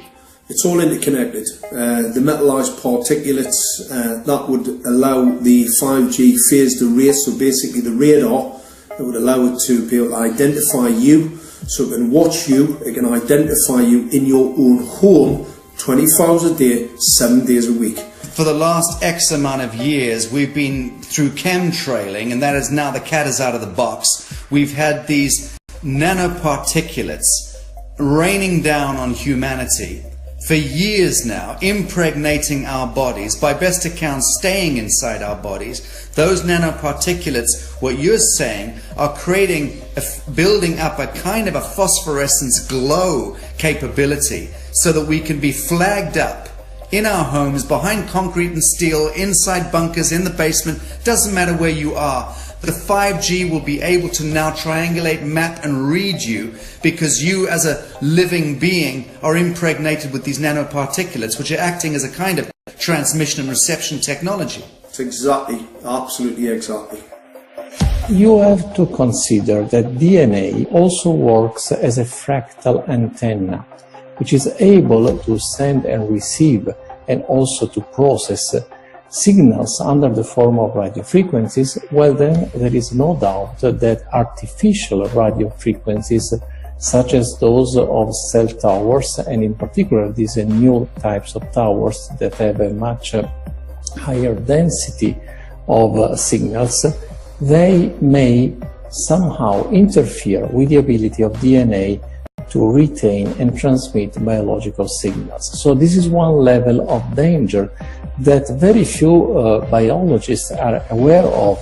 It's all interconnected. The metallized particulates, that would allow the 5G phased array, so basically the radar, that would allow it to be able to identify you, so it can watch you, it can identify you in your own home 24 hours a day, 7 days a week. For the last X amount of years, we've been through chemtrailing, and that is now the cat is out of the box. We've had these nanoparticulates raining down on humanity for years now, impregnating our bodies, by best accounts staying inside our bodies. Those nanoparticulates, what you're saying, are building up a kind of a phosphorescence glow capability so that we can be flagged up in our homes, behind concrete and steel, inside bunkers, in the basement, doesn't matter where you are. The 5G will be able to now triangulate, map and read you, because you as a living being are impregnated with these nanoparticulates, which are acting as a kind of transmission and reception technology. It's exactly, absolutely exactly. You have to consider that DNA also works as a fractal antenna, which is able to send and receive and also to process signals under the form of radio frequencies. Well, then there is no doubt that artificial radio frequencies, such as those of cell towers, and in particular these new types of towers that have a much higher density of signals, they may somehow interfere with the ability of DNA to retain and transmit biological signals. So this is one level of danger that very few biologists are aware of.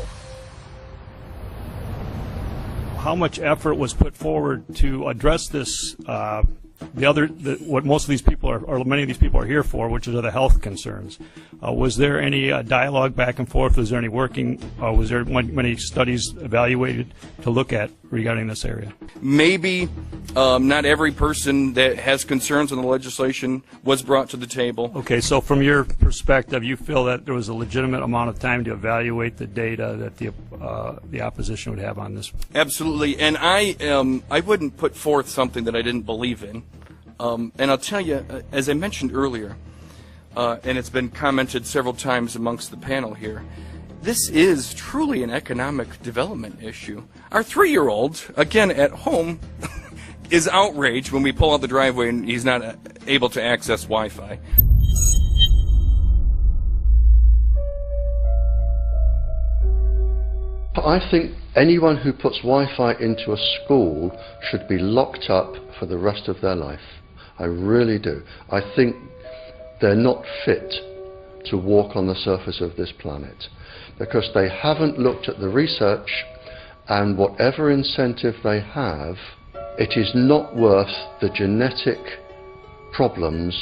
How much effort was put forward to address this, what most of these people are, or many of these people are here for, which are the health concerns? Was there any dialogue back and forth? Was there any working, was there many studies evaluated to look at regarding this area? Maybe not every person that has concerns on the legislation was brought to the table. Okay, so from your perspective, you feel that there was a legitimate amount of time to evaluate the data that the opposition would have on this? Absolutely, and I wouldn't put forth something that I didn't believe in. And I'll tell you, as I mentioned earlier, and it's been commented several times amongst the panel here, this is truly an economic development issue. Our 3-year-old, again at home, is outraged when we pull out the driveway and he's not able to access Wi-Fi. I think anyone who puts Wi-Fi into a school should be locked up for the rest of their life. I really do. I think they're not fit to walk on the surface of this planet because they haven't looked at the research, and whatever incentive they have, it is not worth the genetic problems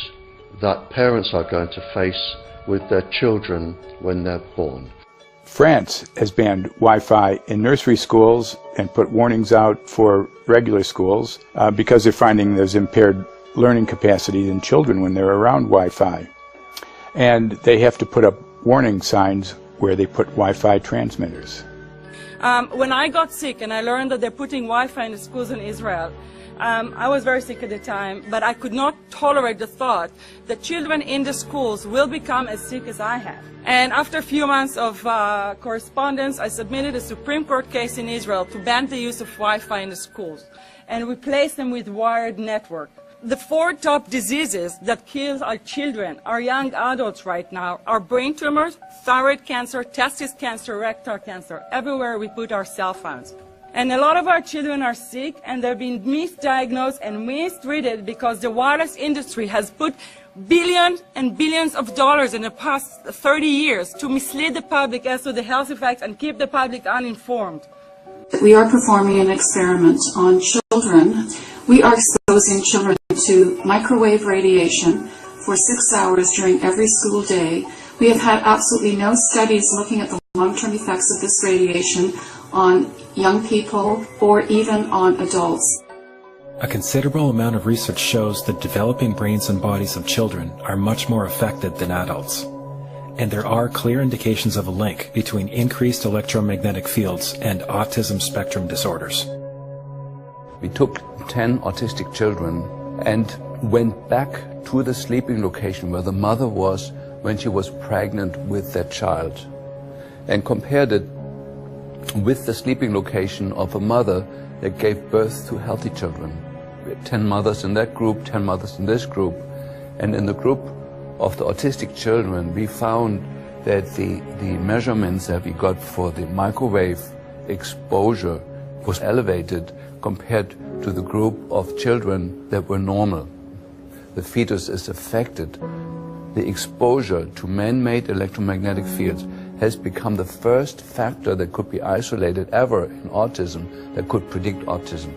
that parents are going to face with their children when they're born. France has banned Wi-Fi in nursery schools and put warnings out for regular schools because they're finding there's impaired learning capacity in children when they're around Wi-Fi. And they have to put up warning signs where they put Wi-Fi transmitters. When I got sick and I learned that they're putting Wi-Fi in the schools in Israel, I was very sick at the time, but I could not tolerate the thought that children in the schools will become as sick as I have. And after a few months of correspondence, I submitted a Supreme Court case in Israel to ban the use of Wi-Fi in the schools and replace them with wired network. The 4 top diseases that kill our children, our young adults right now, are brain tumors, thyroid cancer, testis cancer, rectal cancer, everywhere we put our cell phones. And a lot of our children are sick and they're being misdiagnosed and mistreated because the wireless industry has put billions and billions of dollars in the past 30 years to mislead the public as to the health effects and keep the public uninformed. We are performing an experiment on children. We are exposing children to microwave radiation for 6 hours during every school day. We have had absolutely no studies looking at the long-term effects of this radiation on young people or even on adults. A considerable amount of research shows that developing brains and bodies of children are much more affected than adults. And there are clear indications of a link between increased electromagnetic fields and autism spectrum disorders. We took 10 autistic children and went back to the sleeping location where the mother was when she was pregnant with that child and compared it with the sleeping location of a mother that gave birth to healthy children. We had 10 mothers in that group, 10 mothers in this group, and in the group of the autistic children we found that the measurements that we got for the microwave exposure was elevated compared to the group of children that were normal. The fetus is affected. The exposure to man-made electromagnetic fields has become the first factor that could be isolated ever in autism that could predict autism.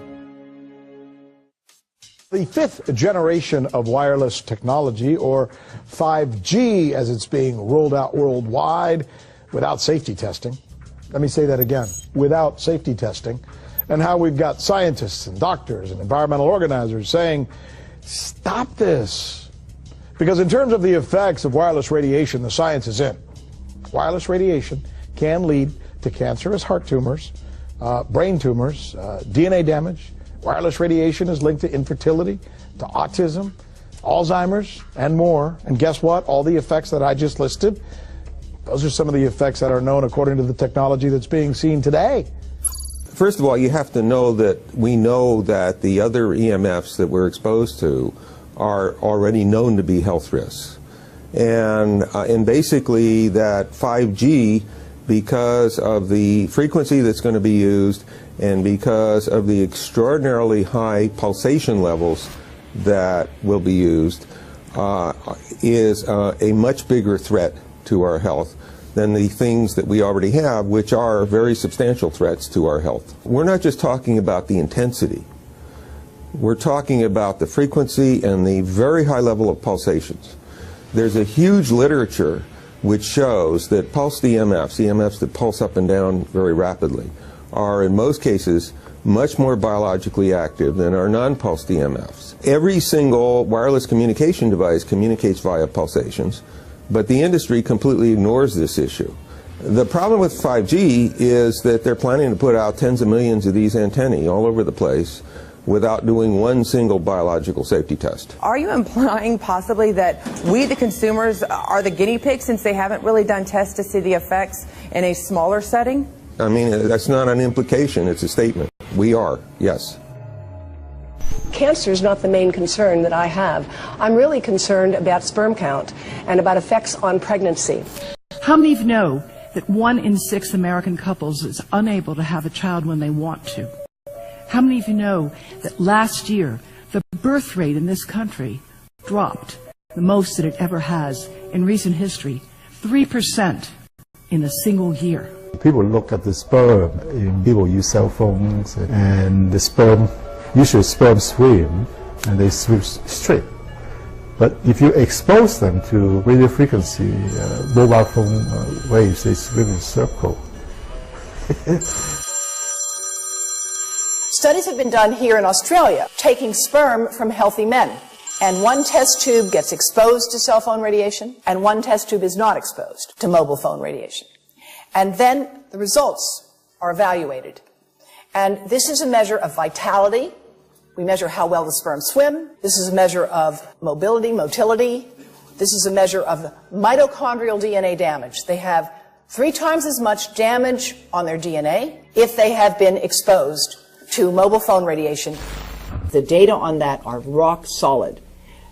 The fifth generation of wireless technology, or 5G as it's being rolled out worldwide without safety testing. Let me say that again, without safety testing. And how we've got scientists and doctors and environmental organizers saying, stop this. Because in terms of the effects of wireless radiation, the science is in. Wireless radiation can lead to cancerous heart tumors, brain tumors, DNA damage. Wireless radiation is linked to infertility, to autism, Alzheimer's, and more. And guess what? All the effects that I just listed, those are some of the effects that are known according to the technology that's being seen today. First of all, you have to know that we know that the other EMFs that we're exposed to are already known to be health risks. And basically that 5G, because of the frequency that's going to be used and because of the extraordinarily high pulsation levels that will be used, is a much bigger threat to our health than the things that we already have, which are very substantial threats to our health. We're not just talking about the intensity. We're talking about the frequency and the very high level of pulsations. There's a huge literature which shows that pulsed EMFs, EMFs that pulse up and down very rapidly, are in most cases much more biologically active than our non-pulsed EMFs. Every single wireless communication device communicates via pulsations, but the industry completely ignores this issue. The problem with 5G is that they're planning to put out tens of millions of these antennae all over the place without doing one single biological safety test. Are you implying possibly that we, the consumers, are the guinea pigs since they haven't really done tests to see the effects in a smaller setting? I mean, that's not an implication, it's a statement. We are, yes. Cancer is not the main concern that I have. I'm really concerned about sperm count and about effects on pregnancy. How many of you know that 1 in 6 American couples is unable to have a child when they want to? How many of you know that last year the birth rate in this country dropped the most that it ever has in recent history, 3% in a single year? People look at the sperm, and people use cell phones, and the sperm, usually sperm swim, and they swim straight. But if you expose them to radio frequency, mobile phone waves, they swim in a circle. Studies have been done here in Australia, taking sperm from healthy men. And one test tube gets exposed to cell phone radiation, and one test tube is not exposed to mobile phone radiation. And then the results are evaluated. And this is a measure of vitality. We measure how well the sperm swim. This is a measure of motility. This is a measure of mitochondrial DNA damage. They have 3 times as much damage on their DNA if they have been exposed to mobile phone radiation. The data on that are rock solid.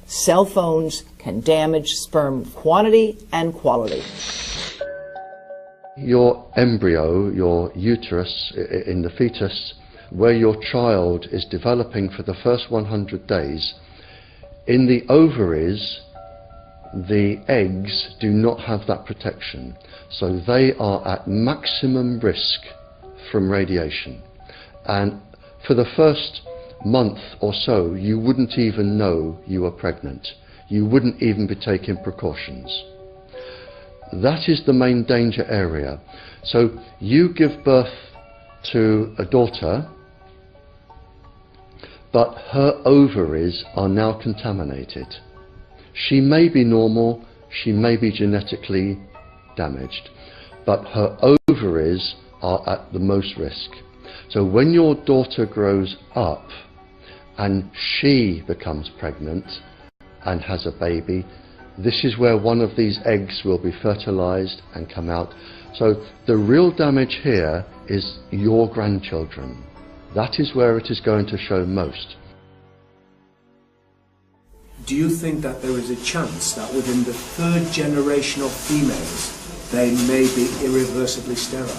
Cell phones can damage sperm quantity and quality. Your embryo, your uterus in the fetus, where your child is developing for the first 100 days, in the ovaries, the eggs do not have that protection. So they are at maximum risk from radiation. And for the first month or so, you wouldn't even know you were pregnant. You wouldn't even be taking precautions. That is the main danger area. So you give birth to a daughter, but her ovaries are now contaminated. She may be normal, she may be genetically damaged, but her ovaries are at the most risk. So when your daughter grows up and she becomes pregnant and has a baby, this is where one of these eggs will be fertilized and come out. So the real damage here is your grandchildren. That is where it is going to show most. Do you think that there is a chance that within the third generation of females they may be irreversibly sterile?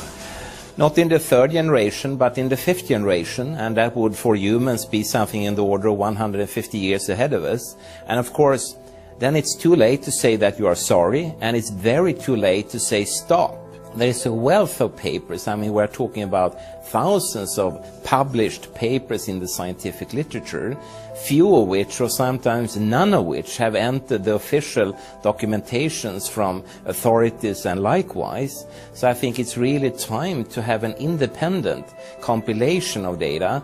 Not in the third generation, but in the fifth generation, and that would for humans be something in the order of 150 years ahead of us. And of course, then it's too late to say that you are sorry, and it's very too late to say stop. There is a wealth of papers. I mean, we're talking about thousands of published papers in the scientific literature, few of which, or sometimes none of which, have entered the official documentations from authorities and likewise. So I think it's really time to have an independent compilation of data.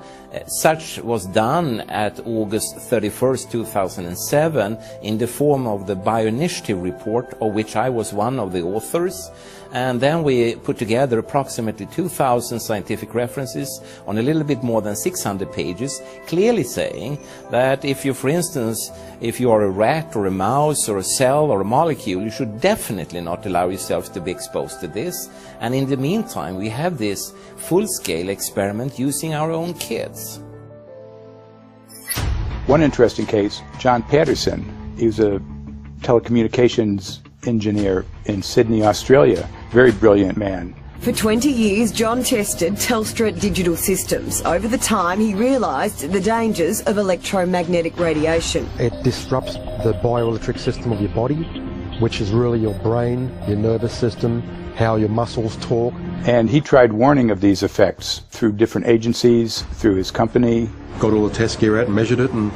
Such was done at August 31st, 2007 in the form of the Bioinitiative report, of which I was one of the authors. And then we put together approximately 2,000 scientific references on a little bit more than 600 pages, clearly saying that if you, for instance, if you are a rat or a mouse or a cell or a molecule, you should definitely not allow yourself to be exposed to this. And in the meantime, we have this full-scale experiment using our own kids. One interesting case, John Patterson, he was a telecommunications engineer in Sydney, Australia. Very brilliant man. For 20 years, John tested Telstra digital systems. Over the time, he realised the dangers of electromagnetic radiation. It disrupts the bioelectric system of your body, which is really your brain, your nervous system, how your muscles talk. And he tried warning of these effects through different agencies, through his company. Got all the test gear out and measured it and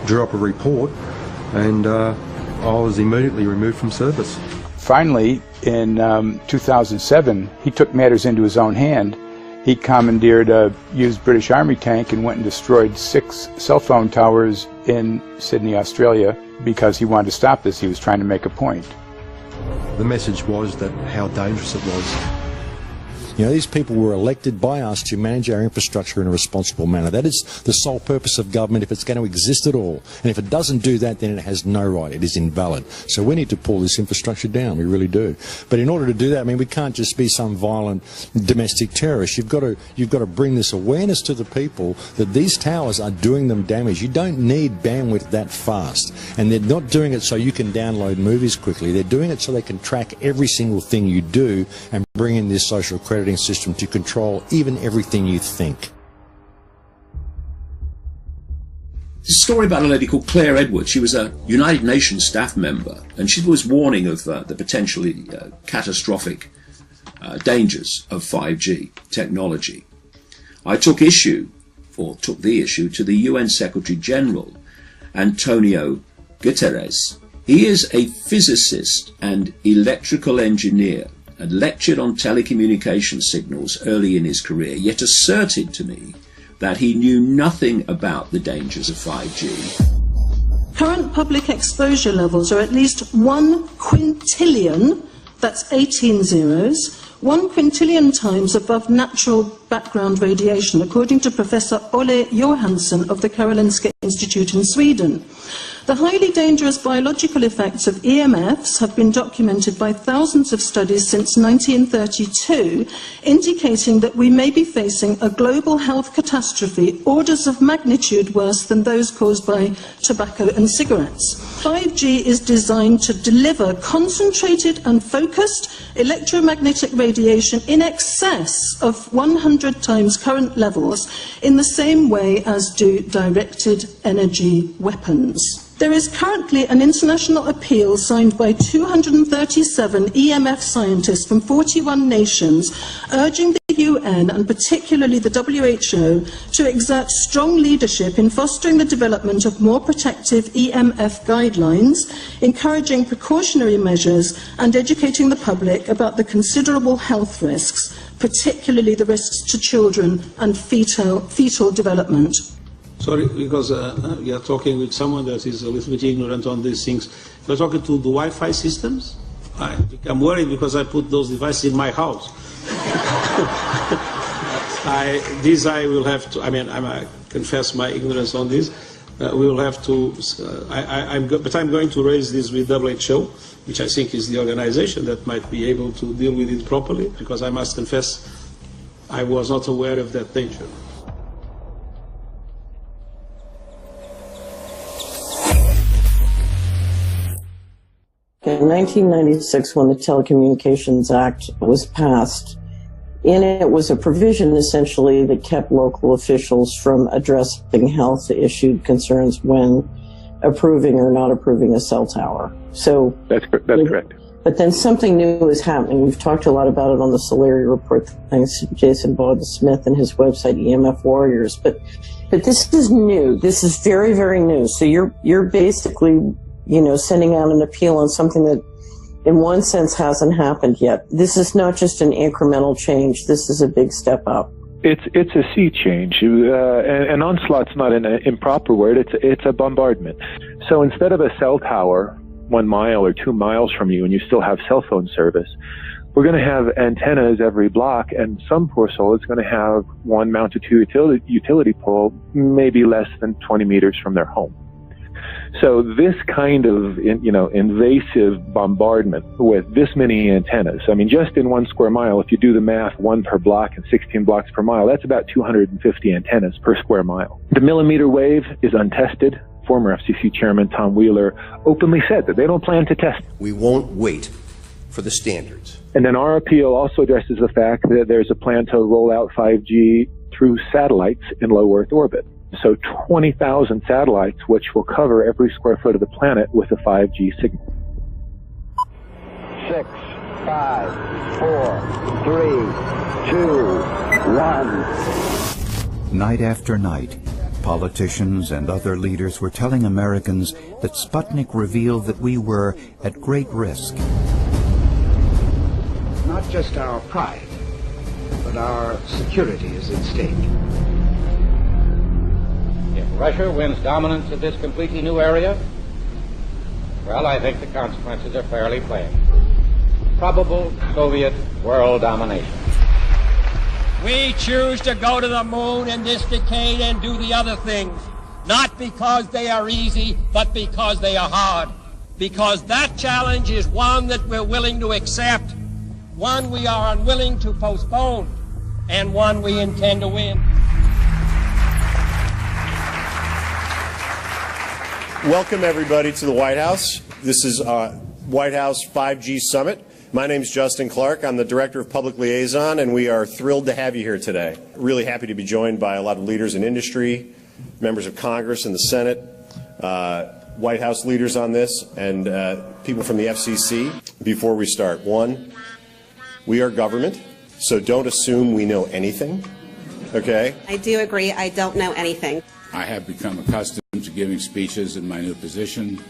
drew up a report, and I was immediately removed from service. Finally, in 2007, he took matters into his own hand. He commandeered a used British Army tank and went and destroyed 6 cell phone towers in Sydney, Australia, because he wanted to stop this. He was trying to make a point. The message was that how dangerous it was. You know, these people were elected by us to manage our infrastructure in a responsible manner. That is the sole purpose of government if it's going to exist at all. And if it doesn't do that, then it has no right. It is invalid. So we need to pull this infrastructure down. We really do. But in order to do that, I mean, we can't just be some violent domestic terrorist. You've got to bring this awareness to the people that these towers are doing them damage. You don't need bandwidth that fast. And they're not doing it so you can download movies quickly. They're doing it so they can track every single thing you do and bring in this social credit system to control even everything you think. There's a story about a lady called Claire Edwards. She was a United Nations staff member, and she was warning of the potentially catastrophic dangers of 5G technology. I took the issue to the UN Secretary General, Antonio Guterres. He is a physicist and electrical engineer, had lectured on telecommunication signals early in his career, yet asserted to me that he knew nothing about the dangers of 5G. Current public exposure levels are at least 1 quintillion, that's 18 zeros, 1 quintillion times above natural background radiation, according to Professor Olle Johansson of the Karolinska Institute in Sweden. The highly dangerous biological effects of EMFs have been documented by thousands of studies since 1932, indicating that we may be facing a global health catastrophe orders of magnitude worse than those caused by tobacco and cigarettes. 5G is designed to deliver concentrated and focused electromagnetic radiation in excess of 100 times current levels in the same way as do directed energy weapons. There is currently an international appeal signed by 237 EMF scientists from 41 nations urging the UN and particularly the WHO to exert strong leadership in fostering the development of more protective EMF guidelines, encouraging precautionary measures and educating the public about the considerable health risks, particularly the risks to children and fetal development. So Sorry, because we are talking with someone that is a little bit ignorant on these things. We're talking to the Wi-Fi systems. I become worried because I put those devices in my house. I will have to. I mean, I confess my ignorance on this. We will have to. But I'm going to raise this with WHO, which I think is the organization that might be able to deal with it properly. Because I must confess, I was not aware of that danger. In 1996, when the Telecommunications Act was passed, in it was a provision essentially that kept local officials from addressing health issue concerns when approving or not approving a cell tower. So that's correct. But then something new is happening. We've talked a lot about it on the Solari report, thanks to Jason Bogdan-Smith and his website EMF Warriors. But this is new. This is very, very new. So you're basically, sending out an appeal on something that in one sense hasn't happened yet. This is not just an incremental change. This is a big step up. It's a sea change. An onslaught's not an improper word. It's a bombardment. So instead of a cell tower 1 mile or 2 miles from you and you still have cell phone service, we're going to have antennas every block, and some poor soul is going to have one mounted to utility pole maybe less than 20 meters from their home. So this kind of, invasive bombardment with this many antennas, I mean, just in 1 square mile, if you do the math, 1 per block and 16 blocks per mile, that's about 250 antennas per square mile. The millimeter wave is untested. Former FCC Chairman Tom Wheeler openly said that they don't plan to test. We won't wait for the standards. And then our appeal also addresses the fact that there's a plan to roll out 5G through satellites in low Earth orbit. So 20,000 satellites, which will cover every square foot of the planet with a 5G signal. 6, 5, 4, 3, 2, 1. Night after night, politicians and other leaders were telling Americans that Sputnik revealed that we were at great risk. Not just our pride, but our security is at stake. If Russia wins dominance of this completely new area, well, I think the consequences are fairly plain. Probable Soviet world domination. We choose to go to the moon in this decade and do the other things, not because they are easy, but because they are hard. Because that challenge is one that we're willing to accept, one we are unwilling to postpone, and one we intend to win. Welcome, everybody, to the White House. This is White House 5G Summit. My name is Justin Clark. I'm the Director of Public Liaison, and we are thrilled to have you here today. Really happy to be joined by a lot of leaders in industry, members of Congress and the Senate, White House leaders on this, and people from the FCC. Before we start, one, we are government, so don't assume we know anything, okay? I do agree. I don't know anything. I have become accustomed to giving speeches in my new position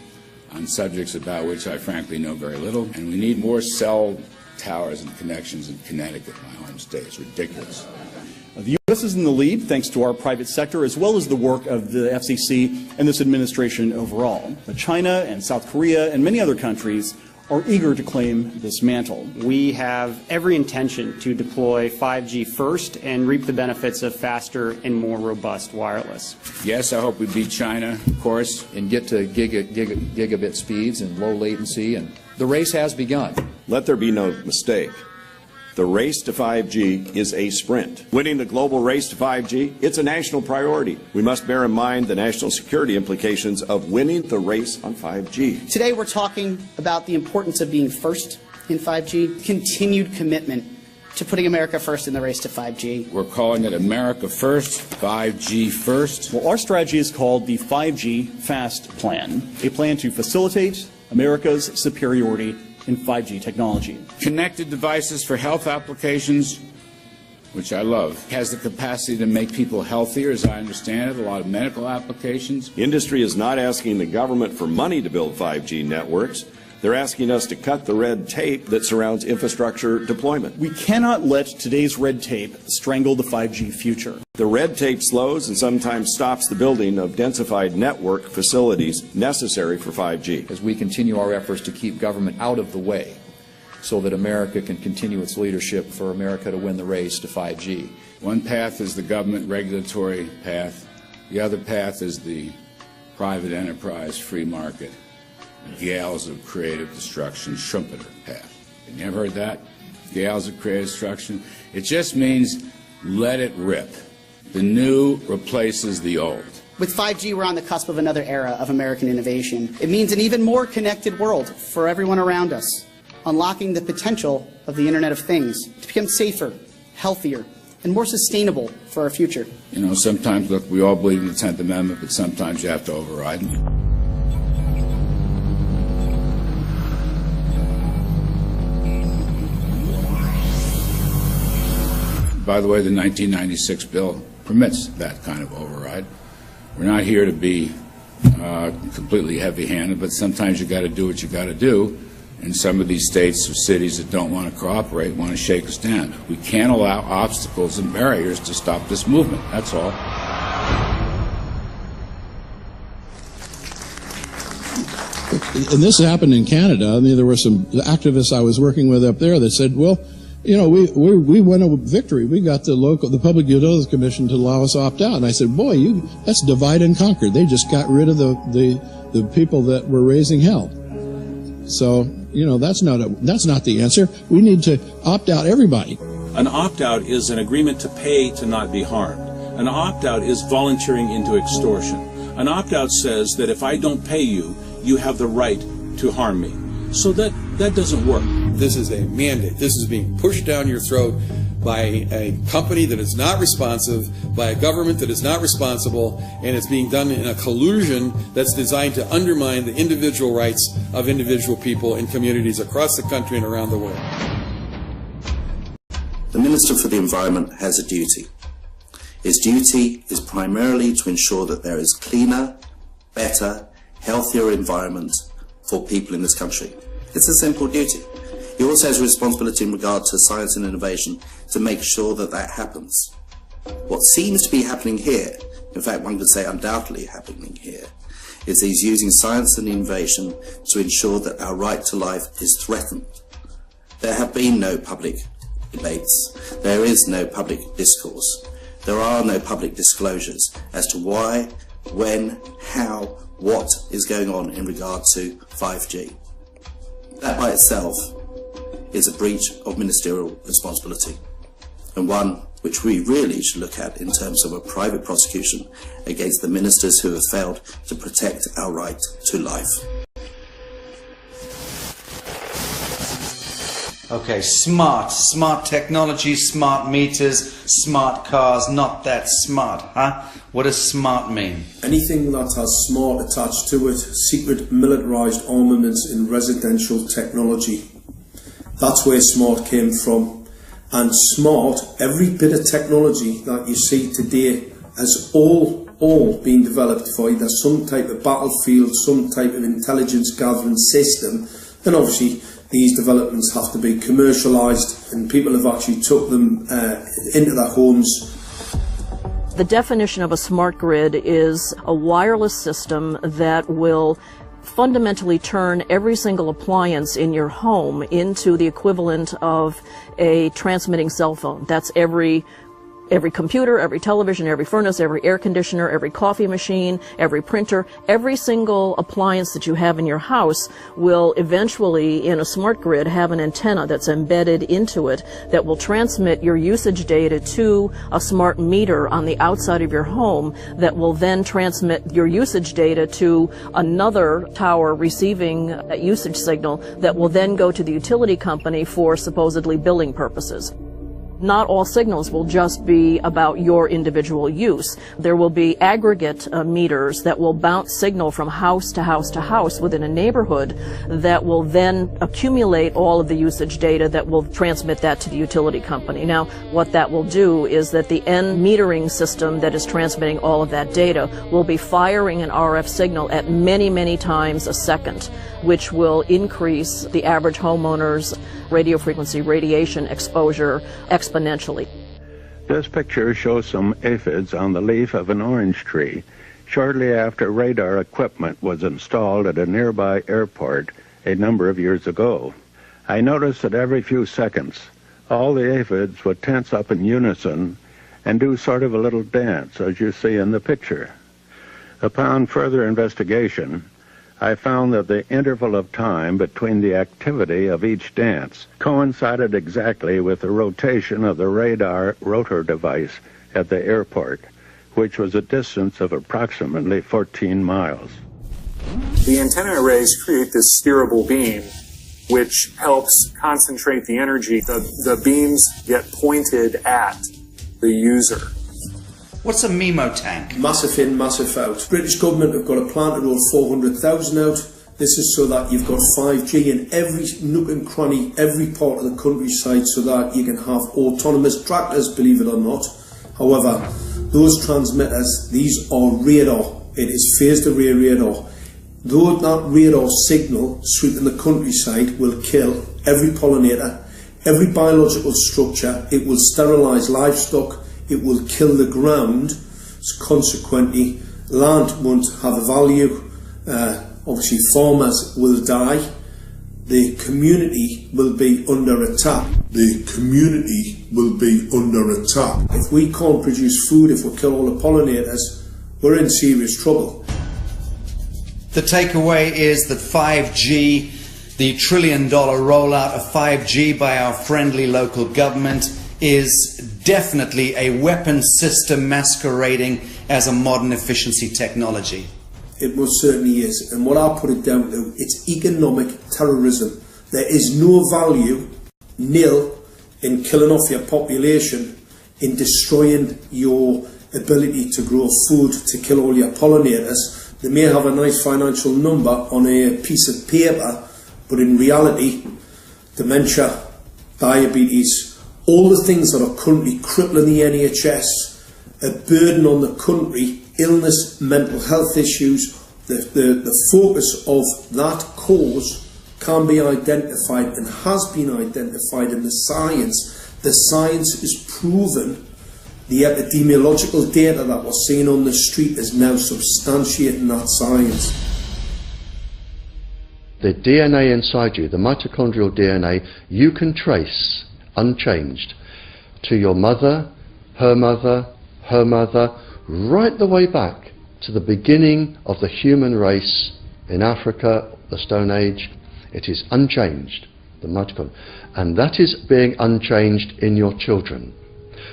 on subjects about which I frankly know very little, and we need more cell towers and connections in Connecticut, my home state. It's ridiculous. The U.S. is in the lead thanks to our private sector as well as the work of the FCC and this administration overall. But China and South Korea and many other countries are eager to claim this mantle. We have every intention to deploy 5G first and reap the benefits of faster and more robust wireless. Yes, I hope we beat China, of course, and get to gigabit speeds and low latency, and the race has begun. Let there be no mistake. The race to 5G is a sprint. Winning the global race to 5G, it's a national priority. We must bear in mind the national security implications of winning the race on 5G. Today we're talking about the importance of being first in 5G, continued commitment to putting America first in the race to 5G. We're calling it America First, 5G First. Well, our strategy is called the 5G Fast Plan, a plan to facilitate America's superiority in 5G technology. Connected devices for health applications, which I love, has the capacity to make people healthier, as I understand it, a lot of medical applications. Industry is not asking the government for money to build 5G networks. They're asking us to cut the red tape that surrounds infrastructure deployment. We cannot let today's red tape strangle the 5G future. The red tape slows and sometimes stops the building of densified network facilities necessary for 5G. As we continue our efforts to keep government out of the way so that America can continue its leadership for America to win the race to 5G. One path is the government regulatory path. The other path is the private enterprise free market, gales of creative destruction, Schumpeter path. You ever heard that? Gales of creative destruction? It just means let it rip. The new replaces the old. With 5G, we're on the cusp of another era of American innovation. It means an even more connected world for everyone around us, unlocking the potential of the Internet of Things to become safer, healthier, and more sustainable for our future. You know, sometimes, look, we all believe in the 10th Amendment, but sometimes you have to override it. By the way, the 1996 bill permits that kind of override. We're not here to be completely heavy-handed, but sometimes you got to do what you got to do. And some of these states or cities that don't want to cooperate want to shake us down. We can't allow obstacles and barriers to stop this movement. That's all. And this happened in Canada. I mean, there were some activists I was working with up there that said, well, you know, we won a victory. We got the Public Utilities Commission to allow us to opt out. And I said, boy, that's divide and conquer. They just got rid of the people that were raising hell. So, you know, that's not the answer. We need to opt out everybody. An opt-out is an agreement to pay to not be harmed. An opt-out is volunteering into extortion. An opt-out says that if I don't pay you, you have the right to harm me. So that doesn't work. This is a mandate. This is being pushed down your throat by a company that is not responsive, by a government that is not responsible, and it's being done in a collusion that's designed to undermine the individual rights of individual people in communities across the country and around the world. The Minister for the Environment has a duty. His duty is primarily to ensure that there is cleaner, better, healthier environment for people in this country. It's a simple duty. He also has a responsibility in regard to science and innovation to make sure that that happens. What seems to be happening here, in fact one could say undoubtedly happening here, is he's using science and innovation to ensure that our right to life is threatened. There have been no public debates. There is no public discourse. There are no public disclosures as to why, when, how, what is going on in regard to 5G. That by itself is a breach of ministerial responsibility, and one which we really should look at in terms of a private prosecution against the ministers who have failed to protect our right to life. Okay, smart technology, smart meters, smart cars, not that smart, huh? What does smart mean? Anything that has smart attached to it, secret militarised armaments in residential technology. That's where smart came from. And smart, every bit of technology that you see today has all been developed for either some type of battlefield, some type of intelligence gathering system, and obviously these developments have to be commercialised, and people have actually took them into their homes. The definition of a smart grid is a wireless system that will fundamentally turn every single appliance in your home into the equivalent of a transmitting cell phone. That's every computer, every television, every furnace, every air conditioner, every coffee machine, every printer, every single appliance that you have in your house will eventually, in a smart grid, have an antenna that's embedded into it that will transmit your usage data to a smart meter on the outside of your home that will then transmit your usage data to another tower receiving that usage signal that will then go to the utility company for supposedly billing purposes. Not all signals will just be about your individual use. There will be aggregate meters that will bounce signal from house to house to house within a neighborhood that will then accumulate all of the usage data that will transmit that to the utility company. Now, what that will do is that the end metering system that is transmitting all of that data will be firing an RF signal at many, many times a second, which will increase the average homeowner's radio frequency radiation exposure exponentially. This picture shows some aphids on the leaf of an orange tree shortly after radar equipment was installed at a nearby airport a number of years ago. I noticed that every few seconds all the aphids would tense up in unison and do sort of a little dance, as you see in the picture. Upon further investigation, I found that the interval of time between the activity of each dance coincided exactly with the rotation of the radar rotor device at the airport, which was a distance of approximately 14 miles. The antenna arrays create this steerable beam, which helps concentrate the energy. The beams get pointed at the user. What's a MIMO tank? Massive in, massive out. British government have got a plan to roll 400,000 out. This is so that you've got 5G in every nook and cranny, every part of the countryside, so that you can have autonomous tractors, believe it or not. However, those transmitters, these are radar. It is phased array radar. Though that radar signal sweeping the countryside will kill every pollinator, every biological structure, it will sterilise livestock, it will kill the ground, so consequently land won't have a value, obviously farmers will die, the community will be under attack. The community will be under attack. If we can't produce food, if we kill all the pollinators, we're in serious trouble. The takeaway is that 5G, the $1 trillion rollout of 5G by our friendly local government, is definitely a weapon system masquerading as a modern efficiency technology. It most certainly is, and what I put it down to, it's economic terrorism. There is no value, nil, in killing off your population, in destroying your ability to grow food, to kill all your pollinators. They may have a nice financial number on a piece of paper, but in reality, dementia, diabetes, all the things that are currently crippling the NHS, a burden on the country, illness, mental health issues, the focus of that cause can be identified and has been identified in the science. The science is proven. The epidemiological data that we're seeing on the street is now substantiating that science. The DNA inside you, the mitochondrial DNA, you can trace unchanged to your mother, her mother, her mother, right the way back to the beginning of the human race in Africa, the Stone Age. It is unchanged, the mitochondria, and that is being unchanged in your children,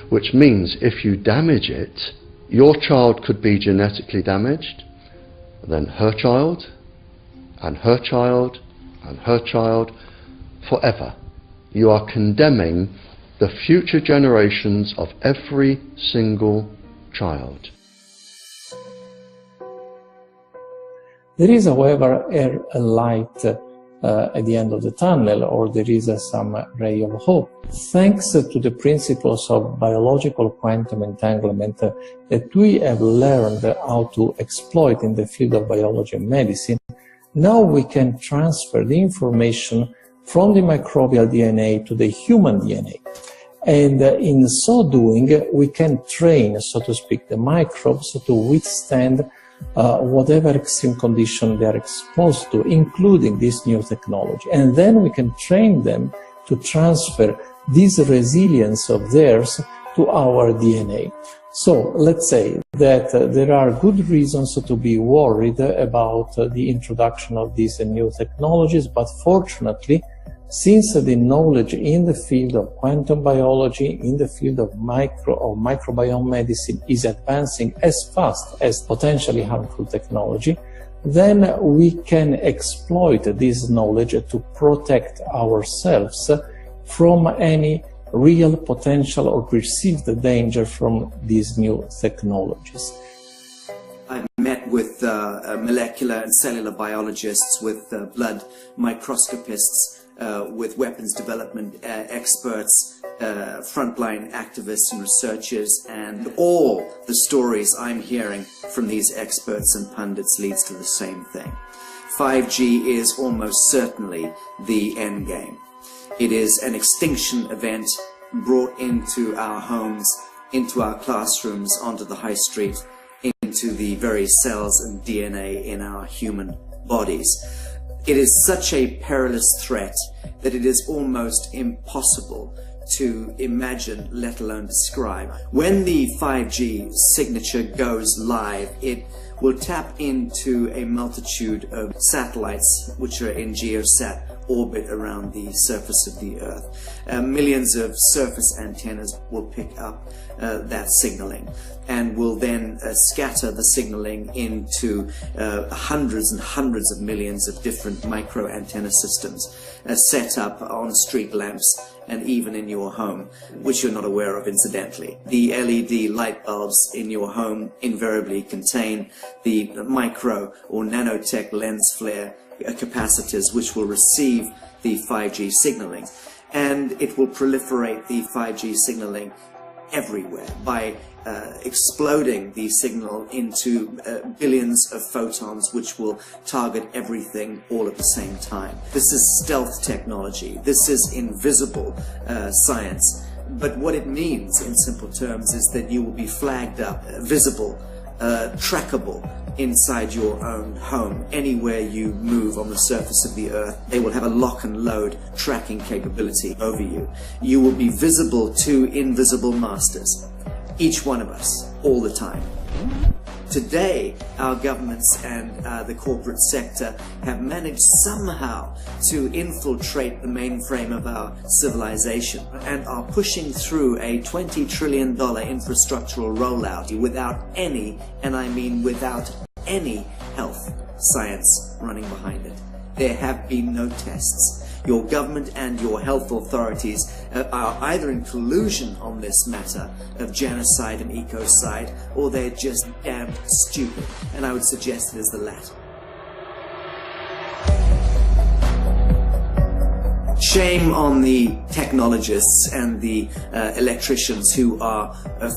which means if you damage it, your child could be genetically damaged, then her child, and her child, and her child, forever. You are condemning the future generations of every single child. There is, however, a light at the end of the tunnel, or there is some ray of hope. Thanks to the principles of biological quantum entanglement that we have learned how to exploit in the field of biology and medicine, now we can transfer the information from the microbial DNA to the human DNA. And in so doing, we can train, so to speak, the microbes to withstand whatever extreme condition they are exposed to, including this new technology. And then we can train them to transfer this resilience of theirs to our DNA. So let's say that there are good reasons to be worried about the introduction of these new technologies, but fortunately, since the knowledge in the field of quantum biology, in the field of microbiome medicine is advancing as fast as potentially harmful technology, then we can exploit this knowledge to protect ourselves from any real potential or perceived danger from these new technologies. I've met with molecular and cellular biologists, with blood microscopists, with weapons development experts, frontline activists and researchers, and all the stories I'm hearing from these experts and pundits leads to the same thing. 5G is almost certainly the end game. It is an extinction event brought into our homes, into our classrooms, onto the high street, into the very cells and DNA in our human bodies. It is such a perilous threat that it is almost impossible to imagine, let alone describe. When the 5G signature goes live, it will tap into a multitude of satellites which are in geosat orbit around the surface of the Earth. Millions of surface antennas will pick up that signaling and will then scatter the signaling into hundreds and hundreds of millions of different micro antenna systems set up on street lamps and even in your home, which you're not aware of incidentally. The LED light bulbs in your home invariably contain the micro or nanotech lens flare capacitors which will receive the 5G signaling, and it will proliferate the 5G signaling everywhere by exploding the signal into billions of photons which will target everything all at the same time. This is stealth technology. This is invisible science. But what it means in simple terms is that you will be flagged up, visible, trackable inside your own home. Anywhere you move on the surface of the Earth, they will have a lock and load tracking capability over you. You will be visible to invisible masters, each one of us, all the time. Today, our governments and the corporate sector have managed somehow to infiltrate the mainframe of our civilization and are pushing through a $20 trillion infrastructural rollout without any, and I mean without any, health science running behind it. There have been no tests. Your government and your health authorities are either in collusion on this matter of genocide and ecocide, or they're just damn stupid, and I would suggest it is the latter. Shame on the technologists and the electricians who are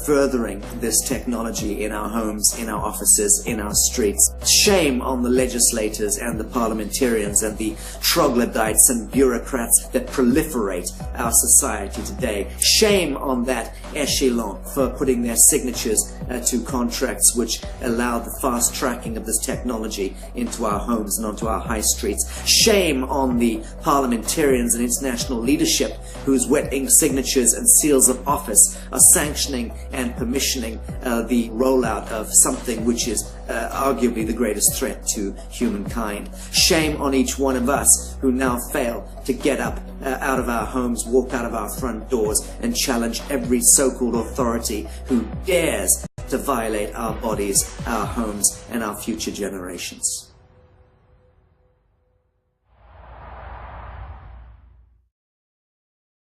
furthering this technology in our homes, in our offices, in our streets. Shame on the legislators and the parliamentarians and the troglodytes and bureaucrats that proliferate our society today. Shame on that echelon for putting their signatures to contracts which allow the fast tracking of this technology into our homes and onto our high streets. Shame on the parliamentarians and international leadership whose wet ink signatures and seals of office are sanctioning and permissioning the rollout of something which is arguably the greatest threat to humankind. Shame on each one of us who now fail to get up out of our homes, walk out of our front doors, and challenge every so-called authority who dares to violate our bodies, our homes, and our future generations.